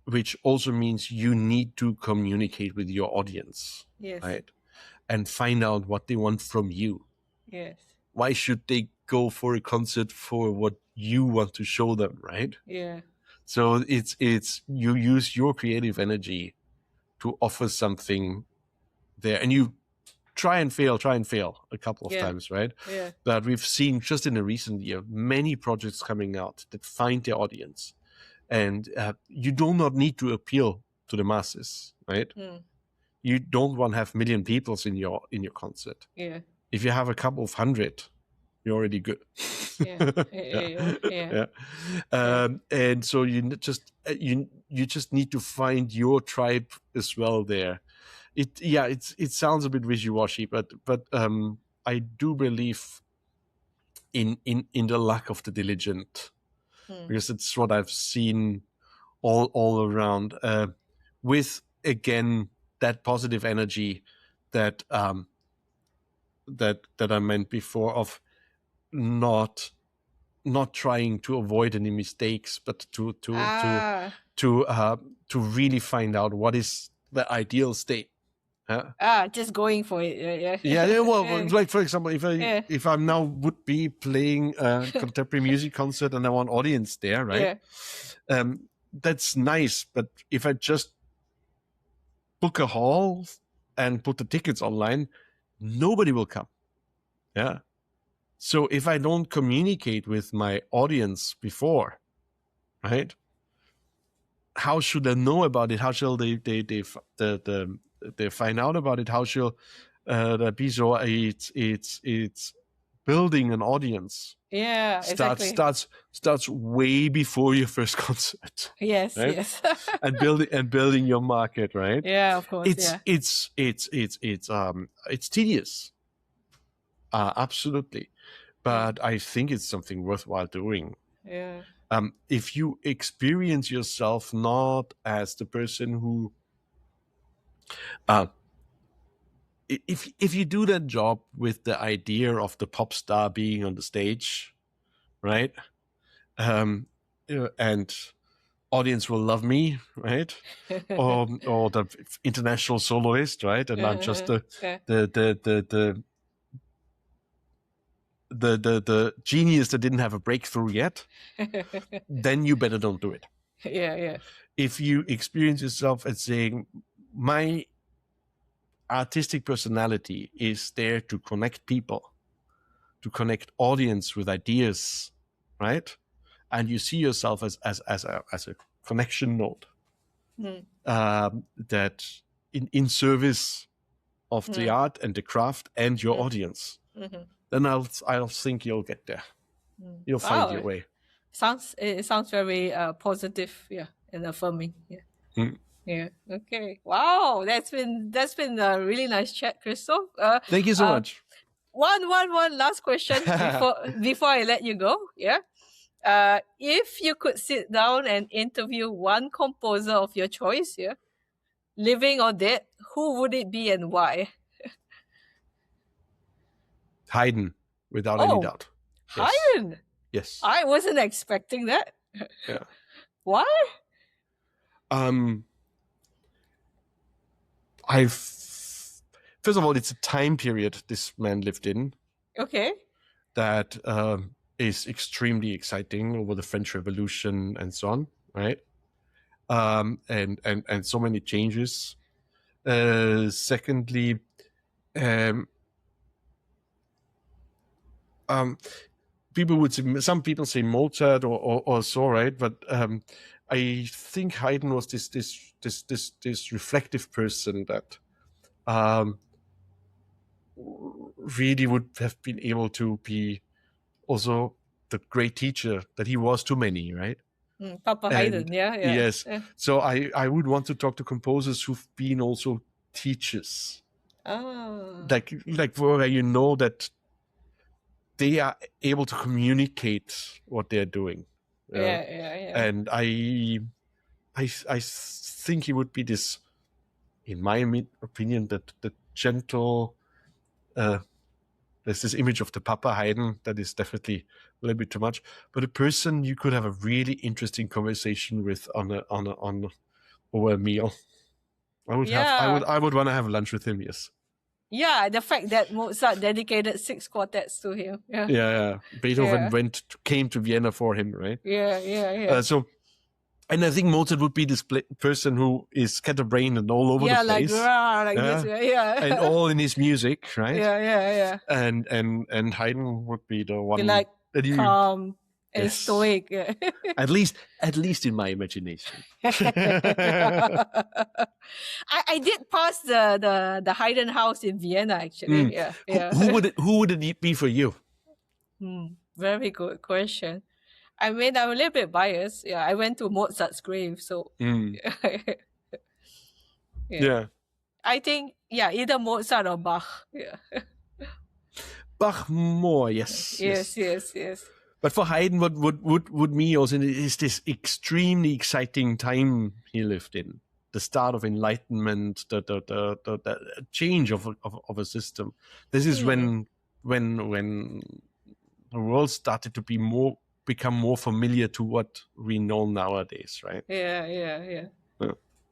which also means you need to communicate with your audience, right? And find out what they want from you. Yes. Why should they go for a concert for what you want to show them, right? Yeah. So it's you use your creative energy to offer something there, and you try and fail a couple of times, right? Yeah. But we've seen just in the recent year many projects coming out that find their audience, and you do not need to appeal to the masses, right? You don't want to have million people in your concert. Yeah. If you have a couple of hundred, you're already good. And so you just need to find your tribe as well there. It sounds a bit wishy-washy, but I do believe in the luck of the diligent, because it's what I've seen all around, with again that positive energy that that I meant before, of not trying to avoid any mistakes, but to really find out what is the ideal state, Just going for it. Well, like for example, Yeah. if I now would be playing a contemporary music concert and I want audience there, right? That's nice. But if I just book a hall and put the tickets online, nobody will come. Yeah. So if I don't communicate with my audience before, right? How should they know about it? How shall they find out about it? How shall that be? So it's building an audience. Yeah, exactly. Starts way before your first concert. Yes, right? yes. and building your market, right? Yeah, of course. It's tedious. Absolutely. But I think it's something worthwhile doing. Yeah. If you experience yourself not as the person who, if you do that job with the idea of the pop star being on the stage, right? And audience will love me, right? or the international soloist, right? And I'm just the genius that didn't have a breakthrough yet, then you better don't do it. Yeah. If you experience yourself as saying, my artistic personality is there to connect people, to connect audience with ideas, right? And you see yourself as a connection node that in service of the art and the craft and your audience. Then I'll think you'll get there. You'll find your way. It sounds very positive, and affirming. Yeah. Okay. Wow, that's been a really nice chat, Christoph. Thank you so much. One last question before I let you go. Yeah. If you could sit down and interview one composer of your choice, living or dead, who would it be and why? Haydn, without any doubt. Yes. Haydn? Yes. I wasn't expecting that. Yeah. Why? First of all, it's a time period this man lived in. Okay. That is extremely exciting, over the French Revolution and so on, right? And so many changes. Secondly, some people say Mozart or so, right? But I think Haydn was this reflective person that really would have been able to be also the great teacher that he was to many, right? Papa Haydn, yeah. Yes. Yeah. So I would want to talk to composers who've been also teachers. Oh. Like where you know that they are able to communicate what they're doing. Yeah. And I think he would be this, in my opinion, the gentle. There's this image of the Papa Haydn that is definitely a little bit too much, but a person you could have a really interesting conversation with over a meal. I would want to have lunch with him. Yes. Yeah, the fact that Mozart dedicated 6 quartets to him. Yeah. Beethoven came to Vienna for him, right? Yeah. And I think Mozart would be this person who is scatterbrained and all over the place. Like this, and all in his music, right? Yeah. And Haydn would be the one that calm and stoic. Yeah. at least in my imagination. I did pass the Haydn house in Vienna, actually. Yeah. Who would it be for you? Very good question. I mean, I'm a little bit biased. Yeah, I went to Mozart's grave, so yeah. I think either Mozart or Bach. Yeah. Bach more, yes. But for Haydn, what would me also is this extremely exciting time he lived in, the start of Enlightenment, the change of a system. This is when the world started to become more familiar to what we know nowadays, right? Yeah.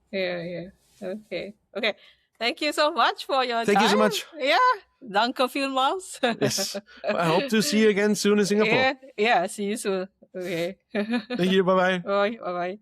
Okay. Thank you so much for your time. Thank you so much. Yeah. Danke vielmals. Yes. I hope to see you again soon in Singapore. Yeah. See you soon. Okay. Thank you. Bye-bye. Bye. Bye-bye.